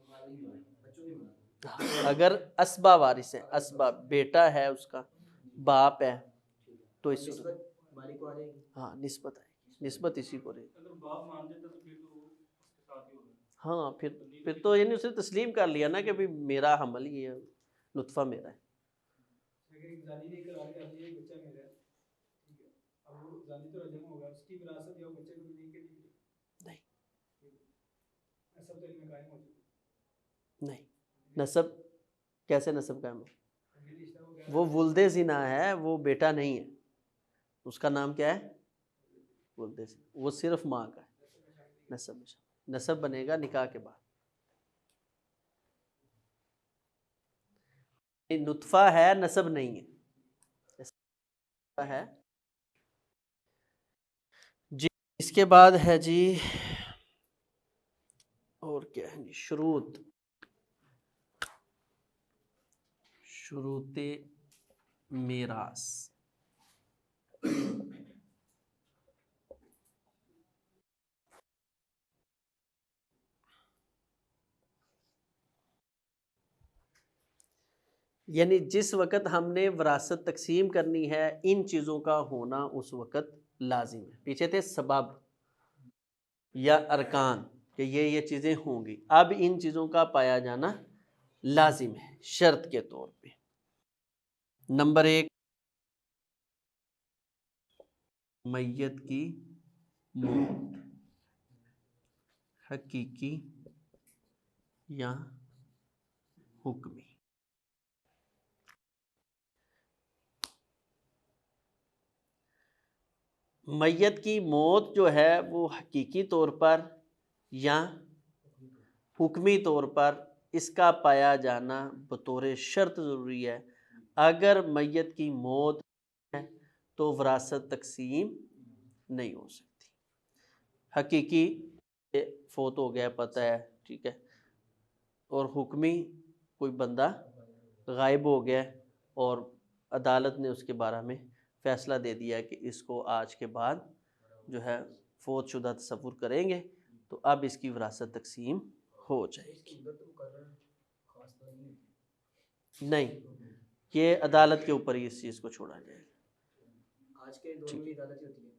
مال نہیں ملا، بچوں نہیں ملا. اگر اسبا وارث ہے، اسبا بیٹا ہے اس کا، باپ ہے، تو اس نسبت مالک کو آ جائے گی. ہاں نسبت آئے گی، نسبت اسی کو رہے گی. اگر باپ مان دیتا تو پھر تو اس کے ساتھ ہی ہوگا. ہاں پھر تو یعنی اسے تسلیم کر لیا نا کہ بھی میرا حمل یہ ہے، نطفہ میرا ہے. اگر ایک زانی نے اقرار کر لیا بچہ میرا ہے، ٹھیک ہے، اب وہ زانی تو رجم ہوگا، اس کی وراثت یا وہ بچے کو ملے گی نہیں. نسب تو علم قائم ہو جائے. نہیں، نسب کیسے نسب قائم ہو؟ فیملی رشتہ وہ وہ ولد زنا ہے، وہ بیٹا نہیں ہے. اس کا نام کیا ہے؟ ولد زنا. وہ صرف ماں کا ہے. نسب بنے گا نکاح کے بعد. نطفہ ہے، نسب نہیں ہے. جی اس کے بعد ہے جی اور کیا ہے جی، شروط میراث. یعنی جس وقت ہم نے وراثت تقسیم کرنی ہے ان چیزوں کا ہونا اس وقت لازم ہے. پیچھے تھے سبب یا ارکان کہ یہ چیزیں ہوں گی، اب ان چیزوں کا پایا جانا لازم ہے شرط کے طور پہ. نمبر 1 میت کی موت، حقیقی یا حکمی. میت کی موت جو ہے وہ حقیقی طور پر یا حکمی طور پر اس کا پایا جانا بطور شرط ضروری ہے. اگر میت کی موت ہے تو وراثت تقسیم نہیں ہو سکتی. حقیقی فوت ہو گیا پتہ ہے، ٹھیک ہے، اور حکمی کوئی بندہ غائب ہو گیا اور عدالت نے اس کے بارے میں فیصلہ دے دیا کہ اس کو آج کے بعد جو ہے فوت شدہ تصور کریں گے تو اب اس کی وراثت تقسیم ہو جائے گی. نہیں، یہ عدالت کے اوپر ہی اس چیز کو چھوڑا جائے گا. آج کے دور میں بھی عدالت ہوتی ہے.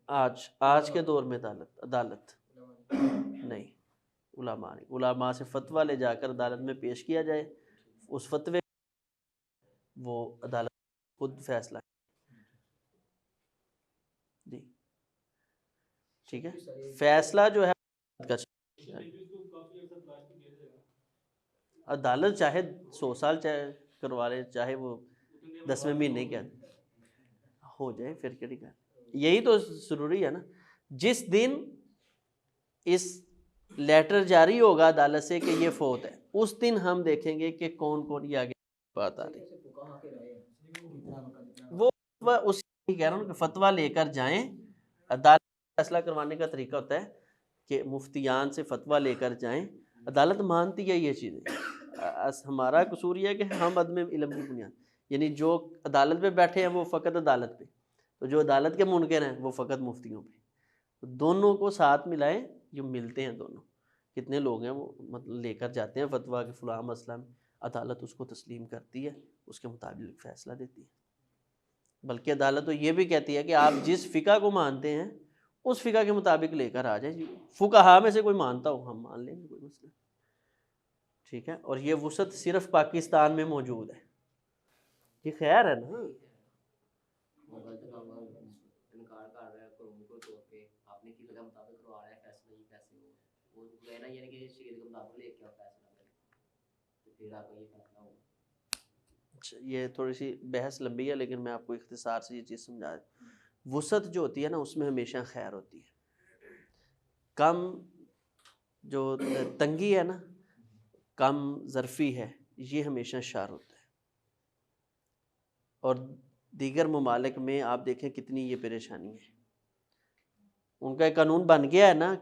آج کے دور میں عدالت نہیں، علماء نہیں. علماء سے فتویٰ لے جا کر عدالت میں پیش کیا جائے، اس فتوے وہ عدالت خود فیصلہ جی ٹھیک ہے. فیصلہ جو ہے عدالت چاہے 100 سال چاہے کروا لے، چاہے وہ 10ویں مہینے کے ہو جائے، پھر کیا دقت. یہی تو ضروری ہے نا. جس دن اس لیٹر جاری ہوگا عدالت سے کہ یہ فوت ہے، اس دن ہم دیکھیں گے کہ کون کون یہ آگے بات آ رہی ہے. وہ اسی کہہ رہا ہوں کہ فتویٰ لے کر جائیں. عدالت فیصلہ کروانے کا طریقہ ہوتا ہے کہ مفتیان سے فتویٰ لے کر جائیں. عدالت مانتی ہے یہ چیزیں. ہمارا قصور یہ ہے کہ ہم عدم علم کی بنیاد، یعنی جو عدالت پہ بیٹھے ہیں وہ فقط عدالت پہ، تو جو عدالت کے منکر ہیں وہ فقط مفتیوں پہ. دونوں کو ساتھ ملائیں، جو ملتے ہیں دونوں کتنے لوگ ہیں وہ مطلب لے کر جاتے ہیں فتویٰ کہ فلاں مسئلہ میں، عدالت اس کو تسلیم کرتی ہے، اس کے مطابق فیصلہ دیتی ہے. بلکہ عدالت تو یہ بھی کہتی ہے کہ آپ جس فقہ کو مانتے ہیں اس فقہ کے مطابق لے کر آ جائیں جی، فقہا میں سے کوئی مانتا ہو ہم مان لیں گے، کوئی مسئلہ، ٹھیک ہے. اور یہ وسعت صرف پاکستان میں موجود ہے. یہ خیر ہے نا. وہ غلط کام کا انکار کر رہا ہے قانون کو توڑ کے اپنی کی لگا مطابق کروا رہا ہے فیصلہ، یہ کیسے ہو وہ کہنا یہ کہ شریعت کے مطابق لے کے فیصلہ کرے تو پھر آپ کو یہ فیصلہ ہوگا. اچھا یہ تھوڑی سی بحث لمبی ہے لیکن میں آپ کو اختصار سے یہ چیز سمجھا دوں. وسعت جو ہوتی ہے نا اس میں ہمیشہ خیر ہوتی ہے. کم جو تنگی ہے نا، کم ظرفی ہے، یہ ہمیشہ شر ہوتا ہے. اور دیگر ممالک میں آپ دیکھیں کتنی یہ پریشانی ہے. ان کا ایک قانون بن گیا ہے نا،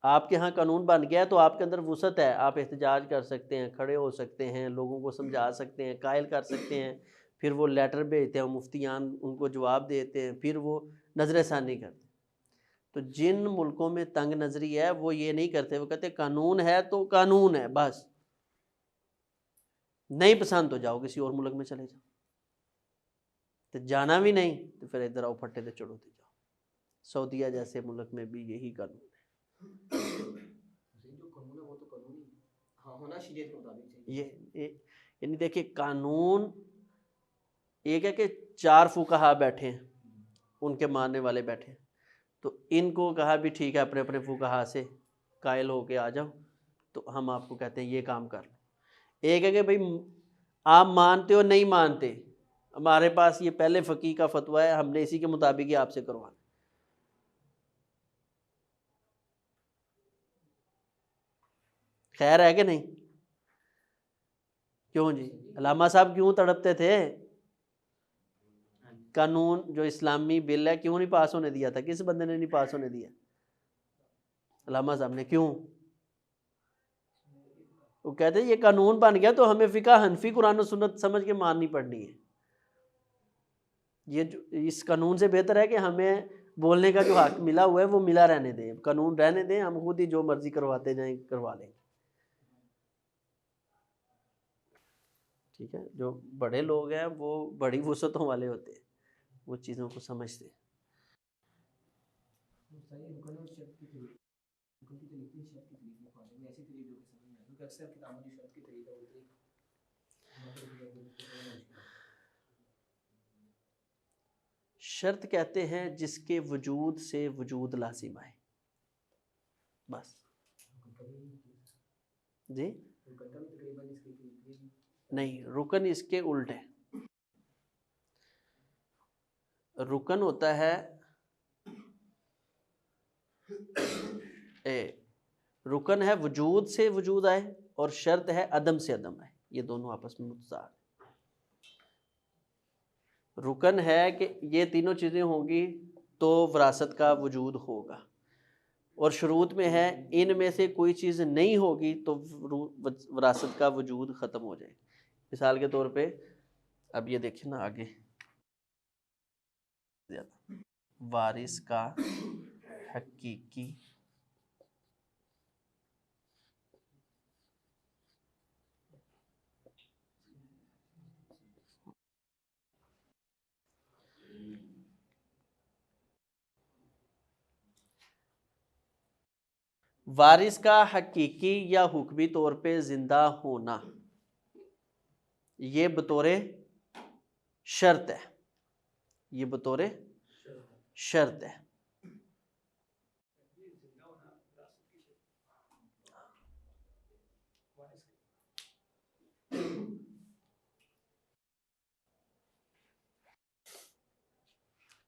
آپ کے ہاں قانون بن گیا ہے تو آپ کے اندر وسعت ہے، آپ احتجاج کر سکتے ہیں، کھڑے ہو سکتے ہیں، لوگوں کو سمجھا سکتے ہیں، قائل کر سکتے ہیں، پھر وہ لیٹر بھیجتے ہیں، مفتیان ان کو جواب دیتے ہیں، پھر وہ نظر ثانی کرتے ہیں. تو جن ملکوں میں تنگ نظری ہے وہ یہ نہیں کرتے، وہ کہتے قانون ہے تو قانون ہے بس، نہیں پسند تو جاؤ کسی اور ملک میں چلے جاؤ، تو جانا بھی نہیں تو پھر ادھر آؤ پھٹے تو چڑھو تے جاؤ. سعودیہ جیسے ملک میں بھی یہی قانون ہے. جو قانون ہے وہ تو قانون ہی ہاں ہونا شریعت کے مطابق چاہیے. یہ یعنی دیکھیں قانون ایک ہے کہ 4 فقہا بیٹھے ہیں، ان کے ماننے والے بیٹھے ہیں، تو ان کو کہا بھی ٹھیک ہے اپنے اپنے فقہا سے قائل ہو کے آ جاؤ تو ہم آپ کو کہتے ہیں یہ کام کر لو. ایک ہے کہ بھئی آپ مانتے ہو نہیں مانتے، ہمارے پاس یہ پہلے فقیہ کا فتویٰ ہے، ہم نے اسی کے مطابق ہی آپ سے کروانا. خیر ہے کہ نہیں؟ کیوں جی علامہ صاحب کیوں تڑپتے تھے؟ قانون جو اسلامی بل ہے کیوں نہیں پاس ہونے دیا تھا؟ کس بندے نے نہیں پاس ہونے دیا؟ علامہ صاحب نے. کیوں؟ وہ کہتے ہیں یہ قانون بن گیا تو ہمیں فقہ حنفی قرآن و سنت سمجھ کے ماننی پڑنی ہے. یہ اس قانون سے بہتر ہے کہ ہمیں بولنے کا جو حق ملا ہوا ہے وہ ملا رہنے دیں، قانون رہنے دیں، ہم خود ہی جو مرضی کرواتے جائیں کروا لیں. ٹھیک ہے، جو بڑے لوگ ہیں وہ بڑی وسعتوں والے ہوتے ہیں، وہ چیزوں کو سمجھتے ہیں. رکن اور شرط کی طریق رکن کی طریق کی شرط کی طریق میں پڑھنے میں ایسی طریق جو کہ سمجھ میں آئے کیونکہ اکثر کتابوں کی شرط کی طریقہ ہوتی ہے. شرط کہتے ہیں جس کے وجود سے وجود لازم آئے، بس. جی نہیں، رکن اس کے الٹ ہے. رکن ہوتا ہے رکن ہے وجود سے وجود آئے اور شرط ہے عدم سے عدم آئے، یہ دونوں آپس میں متضاد. رکن ہے کہ یہ تینوں چیزیں ہوں گی تو وراثت کا وجود ہوگا، اور شروط میں ہے ان میں سے کوئی چیز نہیں ہوگی تو وراثت کا وجود ختم ہو جائے. مثال کے طور پہ اب یہ دیکھیں نا آگے، وارث کا حقیقی وارث کا حقیقی یا حکمی طور پہ زندہ ہونا یہ بطور شرط ہے، یہ بطور شرط ہے.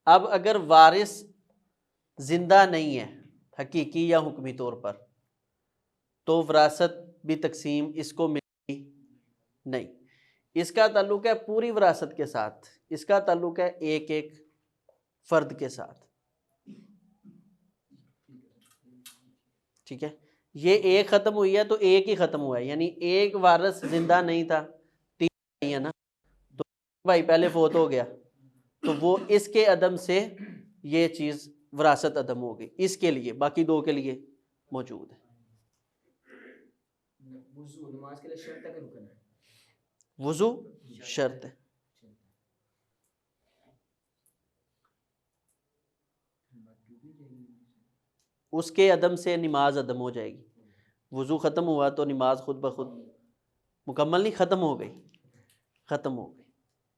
اب اگر وارث زندہ نہیں ہے حقیقی یا حکمی طور پر تو وراثت بھی تقسیم اس کو ملے گی نہیں. اس کا تعلق ہے پوری وراثت کے ساتھ، اس کا تعلق ہے ایک ایک فرد کے ساتھ. ٹھیک ہے، یہ ایک ختم ہوئی ہے تو ایک ہی ختم ہوا ہے، یعنی ایک وارث زندہ نہیں تھا، 3 نہیں ہے نا، تو بھائی پہلے فوت ہو گیا تو وہ اس کے عدم سے یہ چیز وراثت عدم ہو گئی، اس کے لیے، باقی 2 کے لیے موجود ہے. وضو نماز کے لیے شرط ہے کہ رکن ہے؟ وضو شرط ہے. اس کے عدم سے نماز عدم ہو جائے گی. وضو ختم ہوا تو نماز خود بخود مکمل نہیں، ختم ہو گئی، ختم ہو گئی.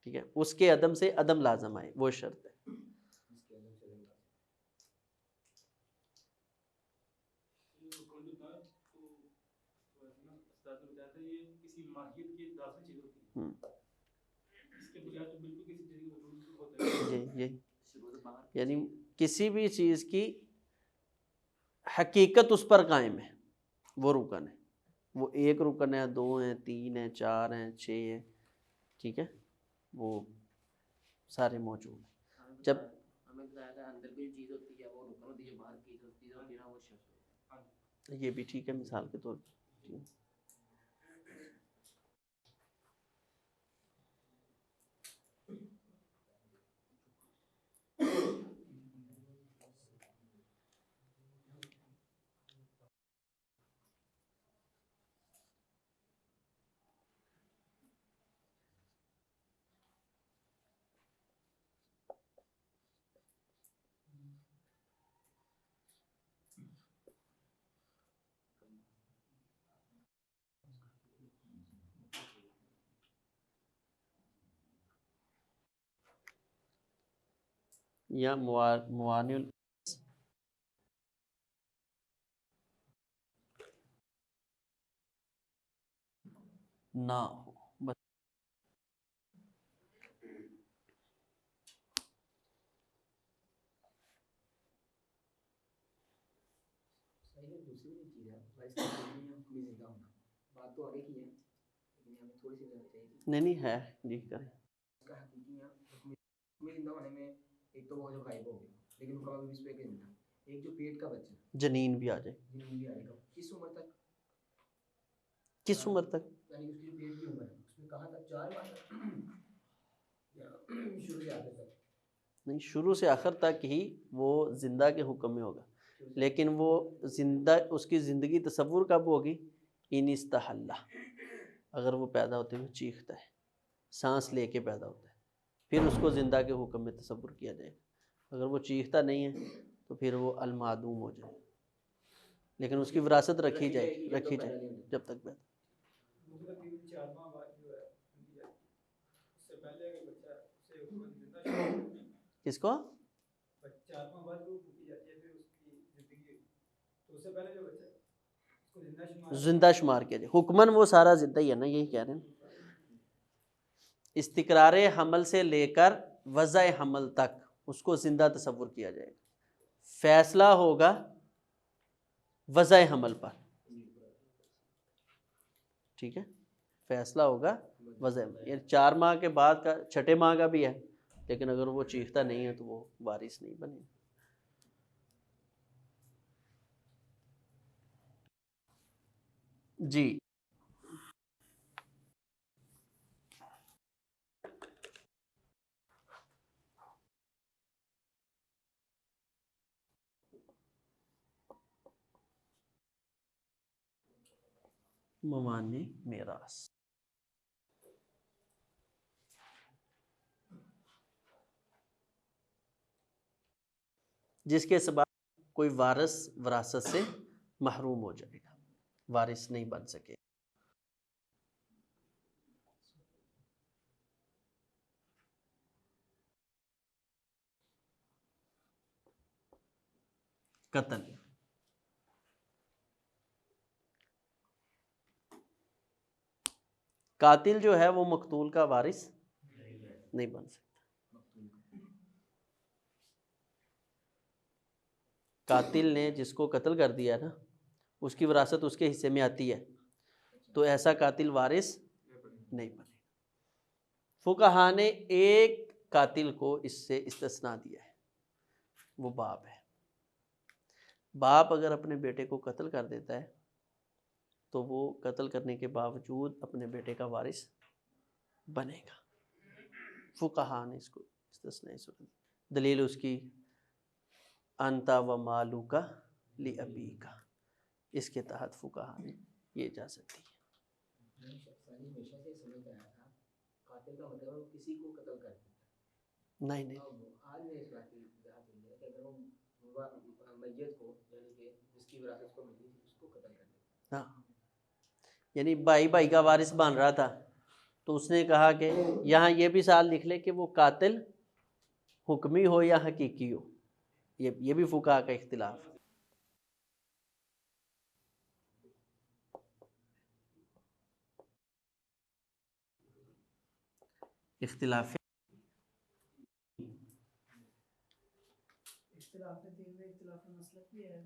ٹھیک ہے، اس کے عدم سے عدم لازم آئے، وہ شرط ہے. یہی یعنی کسی بھی چیز کی حقیقت اس پر قائم ہے، وہ رکن ہے. وہ ایک رکن ہے، دو ہیں، تین ہیں، چار ہیں، چھ ہیں. ٹھیک ہے، وہ سارے موجود ہیں. جب ہمیں بتایا تھا اندر کی چیز ہوتی ہے وہ رکن ہوتی ہے، باہر کی چیز ہوتی ہے نا وہ شرط. یہ بھی ٹھیک ہے مثال کے طور پر. یا موانع نہ ہو بس. دوسری چیز ہے زندہ ہونا، بات تو آگے کی ہے لیکن ہمیں تھوڑی سی چاہیے. نہیں ہے جی کریں. اس کا حقیقی زندہ ہونے میں ایک تو وہ جو غائب ہو گیا لیکن وہ کبھی اس پہ کہ زندہ، ایک جو پیٹ کا بچہ جنین بھی آ جائے. جنین بھی آئے گا کس عمر تک؟ کس عمر تک؟ یعنی اس کی جو پیٹ کی عمر ہے اس میں کہاں تک 4 ماہ تک یا شروع سے آخر تک؟ نہیں، شروع سے آخر تک ہی وہ زندہ کے حکم میں ہوگا، لیکن وہ زندہ اس کی زندگی تصور کب ہوگی؟ ان استحلہ، اگر وہ پیدا ہوتے ہوئے چیختا ہے، سانس لے کے پیدا ہوتا ہے، پھر اس کو زندہ کے حکم میں تصور کیا جائے گا. اگر وہ چیختا نہیں ہے تو پھر وہ المعدوم ہو جائے، لیکن اس کی وراثت رکھی جائے گی جب تک پیدا. مطلب 3-4 ماہ بعد جو ہے اس سے پہلے اگر بچہ اسے زندہ شمار، کس کو 4 ماہ بعد وہ بھوکی جاتی ہے پھر اس کی زندگی، تو اس سے پہلے جو بچہ اس کو زندہ شمار کیا جائے. حکمن وہ سارا زندہ ہی ہے نا، یہی کہہ رہے ہیں. استقرار حمل سے لے کر وضع حمل تک اس کو زندہ تصور کیا جائے گا. فیصلہ ہوگا وضع حمل پر. ٹھیک ہے، فیصلہ ہوگا وضع حمل، یعنی 4 ماہ کے بعد کا، 6 ماہ کا بھی ہے، لیکن اگر وہ چیختا نہیں ہے تو وہ وارث نہیں بنے. جی موانع میراث، جس کے سبب کوئی وارث وراثت سے محروم ہو جائے گا، وارث نہیں بن سکے. قتل، قاتل جو ہے وہ مقتول کا وارث نہیں بن سکتا. قاتل نے جس کو قتل کر دیا نا، اس کی وراثت اس کے حصے میں آتی ہے، تو ایسا قاتل وارث نہیں بنے. فقہا نے ایک قاتل کو اس سے استثناء دیا ہے، وہ باپ ہے. باپ اگر اپنے بیٹے کو قتل کر دیتا ہے تو وہ قتل کرنے کے باوجود اپنے بیٹے کا وارث بنے گا. فقہا نے اس کو استثناء صورت دی. دلیل اس کی انتا و مالوکا لابیکا، اس کے تحت فقہا نے یہ اجازت دی. ہمیشہ سے سمجھتا آیا تھا قاتل کا مطلب وہ کسی کو قتل کر دیتا ہے. نہیں آج میں اس بات کی وضاحت ہوئی ہے کہ اگر وہ میت کو یعنی کہ کی وراثت اس کو ملی تھی اس کو قتل کر دیا. ہاں یعنی بھائی بھائی کا وارث بن رہا تھا تو اس نے کہا کہ یہاں یہ بھی سال لکھ لے کہ وہ قاتل حکمی ہو یا حقیقی ہو. یہ بھی فقہا کا اختلاف. اختلاف اختلاف دین میں اختلاف مسلک بھی ہے.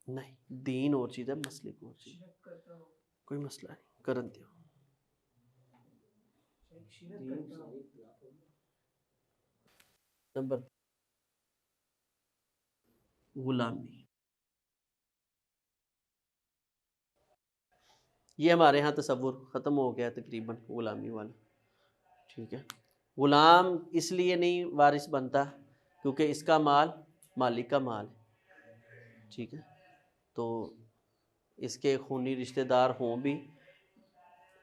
نہیں، دین اور چیز ہے، مسلک اور چیز. شرک کرتا ہو کوئی مسئلہ نہیں، کرن دیو. شرک کرتا ہو. نمبر غلامی. یہ ہمارے ہاں تصور ختم ہو گیا تقریباً غلامی والا. ٹھیک ہے، غلام اس لیے نہیں وارث بنتا کیونکہ اس کا مال مالک کا مال ہے. ٹھیک ہے، تو اس کے خونی رشتہ دار ہوں بھی،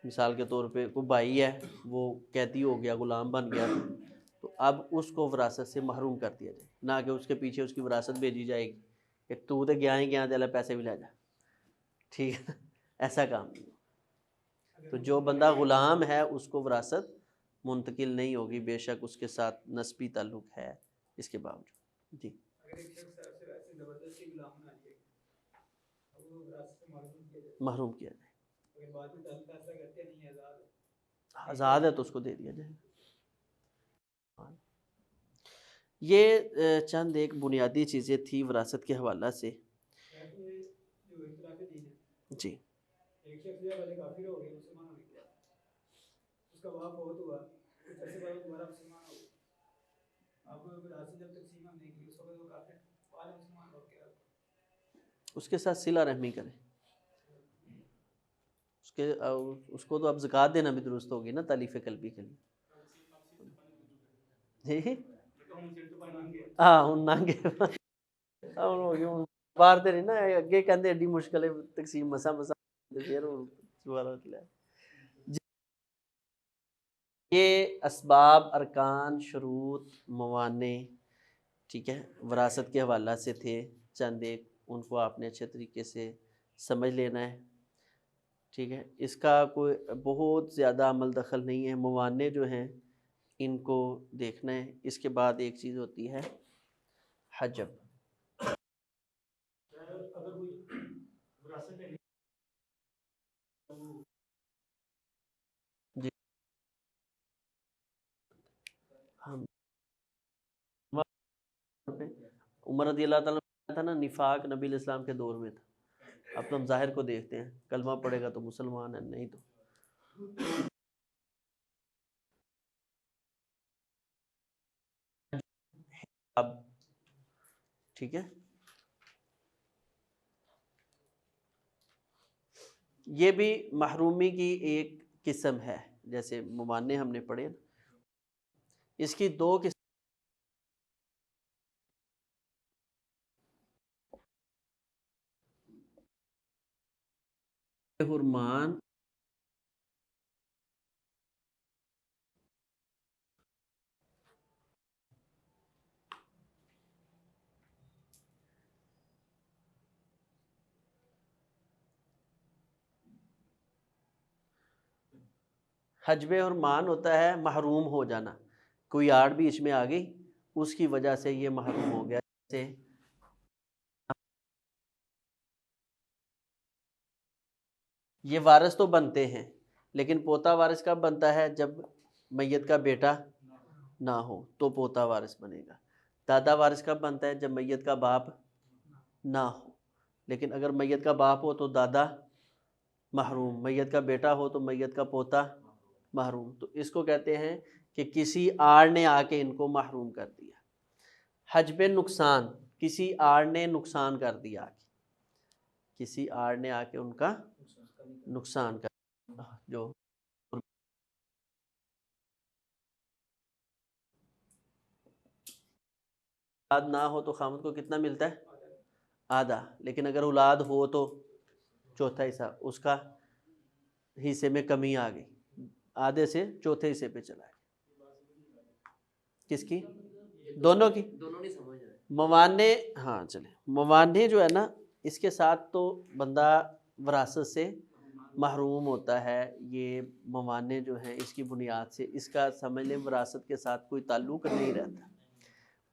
مثال کے طور پہ کوئی بھائی ہے وہ قیدی ہو گیا، غلام بن گیا، تو اب اس کو وراثت سے محروم کر دیا جائے، نہ کہ اس کے پیچھے اس کی وراثت بھیجی جائے گی کہ تو تے گیا ہی گیا دے پیسے بھی لے جا. ٹھیک ہے، ایسا کام نہیں. تو جو بندہ غلام ہے اس کو وراثت منتقل نہیں ہوگی، بے شک اس کے ساتھ نسبی تعلق ہے اس کے باوجود. جی اگر ایک شخص ایسے ویسے زبردستی غلام بنا دیا اب وہ وراثت سے محروم کیا جائے، محروم کیا جائے. اگر بعد میں تعلق ایسا کرتے نہیں ہے آزاد ہے، آزاد ہے تو اس کو دے دیا جائے. یہ چند ایک بنیادی چیزیں تھیں وراثت کے حوالہ سے. یہ جو اختلاف دین ہے، جی ایک شخص جو پہلے کافر ہو گیا، مسلمان ہو گیا، اس کا باپ فوت ہوا، کچھ عرصے بعد دوبارہ مسلمان ہو گیا. اب وراثت جب تقسیم ہم نے کی اس وقت وہ کافر بعد مسلمان ہو گیا، اس کے ساتھ صلہ رحمی کریں. اس کو تو اب زکوٰۃ دینا بھی درست ہوگی نا تالیف قلبی کے لیے. ہاں ہوں نانگے باہر تے نہیں نا اگے کہندے ایڈی مشکل ہے تقسیم مسا مسا پھر دوبارہ لے. یہ اسباب، ارکان، شروط، موانع، ٹھیک ہے، وراثت کے حوالہ سے تھے چند ایک، ان کو آپ نے اچھے طریقے سے سمجھ لینا ہے. ٹھیک ہے، اس کا کوئی بہت زیادہ عمل دخل نہیں ہے. موانع جو ہیں ان کو دیکھنا ہے. اس کے بعد ایک چیز ہوتی ہے حجب. اگر کوئی وراثت میں جی ہم عمر رضی اللہ تعالیٰ تھا نا، نفاق نبی علیہ السلام کے دور میں تھا. اب تو ہم ظاہر کو دیکھتے ہیں، کلمہ پڑھے گا تو مسلمان ہے، نہیں تو اب. ٹھیک ہے، یہ بھی محرومی کی ایک قسم ہے. جیسے موانع ہم نے پڑھے نا، اس کی دو قسم. حرمان حجب حرمان ہوتا ہے محروم ہو جانا. کوئی آڑ بیچ میں آ گئی، اس کی وجہ سے یہ محروم ہو گیا. جیسے یہ وارث تو بنتے ہیں لیکن پوتا وارث کب بنتا ہے؟ جب میت کا بیٹا نہ ہو تو پوتا وارث بنے گا. دادا وارث کب بنتا ہے؟ جب میت کا باپ نہ ہو. لیکن اگر میت کا باپ ہو تو دادا محروم، میت کا بیٹا ہو تو میت کا پوتا محروم. تو اس کو کہتے ہیں کہ کسی آڑ نے آ کے ان کو محروم کر دیا. حجب نقصان، کسی آڑ نے نقصان کر دیا، کسی آڑ نے آ کے ان کا نقصان کر دیا. جو اولاد نہ ہو تو خامد کو کتنا ملتا ہے؟ آدھا. لیکن اگر اولاد ہو تو چوتھا حصہ. اس کا حصے میں کمی آ گئی، آدھے سے چوتھے حصے پہ چلا گیا. کس کی؟ دونوں کی. دونوں نہیں سمجھ رہے. موانع، ہاں چلے، موانع جو ہے نا اس کے ساتھ تو بندہ وراثت سے محروم ہوتا ہے. یہ موانع جو ہیں اس کی بنیاد سے اس کا سمجھ لیں وراثت کے ساتھ کوئی تعلق نہیں رہتا.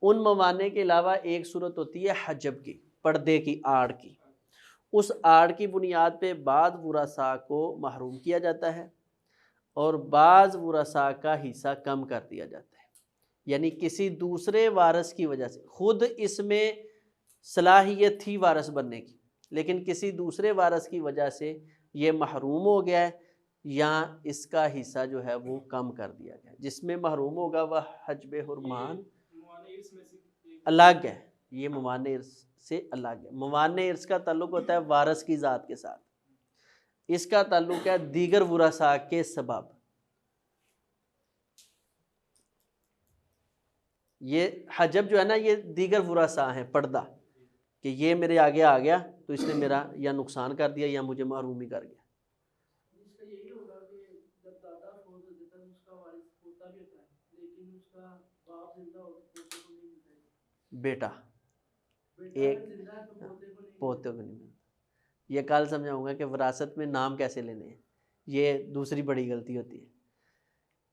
ان موانع کے علاوہ ایک صورت ہوتی ہے حجب کی، پردے کی، آڑ کی. اس آڑ کی بنیاد پہ بعض ورثاء کو محروم کیا جاتا ہے اور بعض ورثاء کا حصہ کم کر دیا جاتا ہے. یعنی کسی دوسرے وارث کی وجہ سے، خود اس میں صلاحیت تھی وارث بننے کی لیکن کسی دوسرے وارث کی وجہ سے یہ محروم ہو گیا ہے یا اس کا حصہ جو ہے وہ کم کر دیا گیا. جس میں محروم ہوگا وہ حجب حرمان الگ ہے. یہ موانع ارث سے الگ ہے. موانع ارث کا تعلق ہوتا ہے وارث کی ذات کے ساتھ، اس کا تعلق ہے دیگر ورثاء کے سبب. یہ حجب جو ہے نا یہ دیگر ورثاء ہیں، پردہ، کہ یہ میرے آگے آ گیا تو اس نے میرا یا نقصان کر دیا یا مجھے محروم ہی کر گیا. اس کا یہی ہوگا کہ جب دادا فوت ہو جاتا ہے اس کا وارث پوتا بھی ہوتا ہے لیکن اس کا باپ زندہ ہو تو پوتے کو نہیں ملتا ہے. بیٹا بیٹا اگر زندہ ہے تو پوتے کو نہیں ملتا. یہ کل سمجھاؤں گا کہ وراثت میں نام کیسے لینے ہیں. یہ دوسری بڑی غلطی ہوتی ہے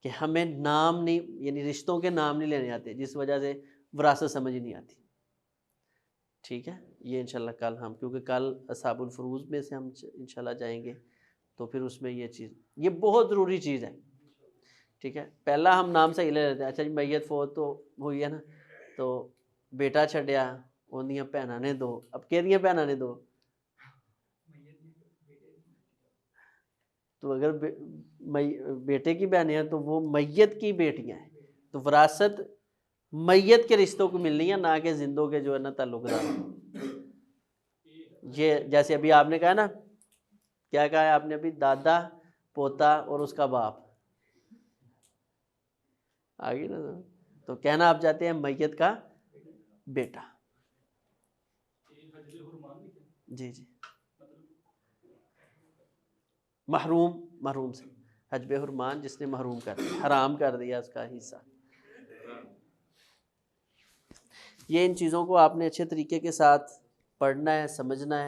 کہ ہمیں نام نہیں، یعنی رشتوں کے نام نہیں لینے آتے جس وجہ سے وراثت سمجھ ہی نہیں آتی. ٹھیک ہے، یہ انشاءاللہ کل ہم، کیونکہ کل اصحاب الفروض میں سے ہم انشاءاللہ جائیں گے تو پھر اس میں یہ چیز، یہ بہت ضروری چیز ہے. ٹھیک ہے، پہلا ہم نام سے ہی لے لیتے ہیں. اچھا جی میت فوت تو ہوئی ہے نا، تو بیٹا چھڈیا اندیاں بھیناں نے دو. اب کہدیاں بھیناں نے دو، تو اگر بیٹے کی بہنیں ہیں تو وہ میت کی بیٹیاں ہیں. تو وراثت میت کے رشتوں کو ملنی ہے، نہ کہ زندوں کے جو ہے نا تعلق دار. یہ جیسے ابھی آپ نے کہا نا، کیا کہا ہے آپ نے ابھی؟ دادا، پوتا اور اس کا باپ. آگے نا، تو کہنا آپ چاہتے ہیں میت کا بیٹا. جی جی، محروم سے حجب حرمان، جس نے محروم کر دیا، حرام کر دیا اس کا حصہ. یہ ان چیزوں کو آپ نے اچھے طریقے کے ساتھ پڑھنا ہے، سمجھنا ہے.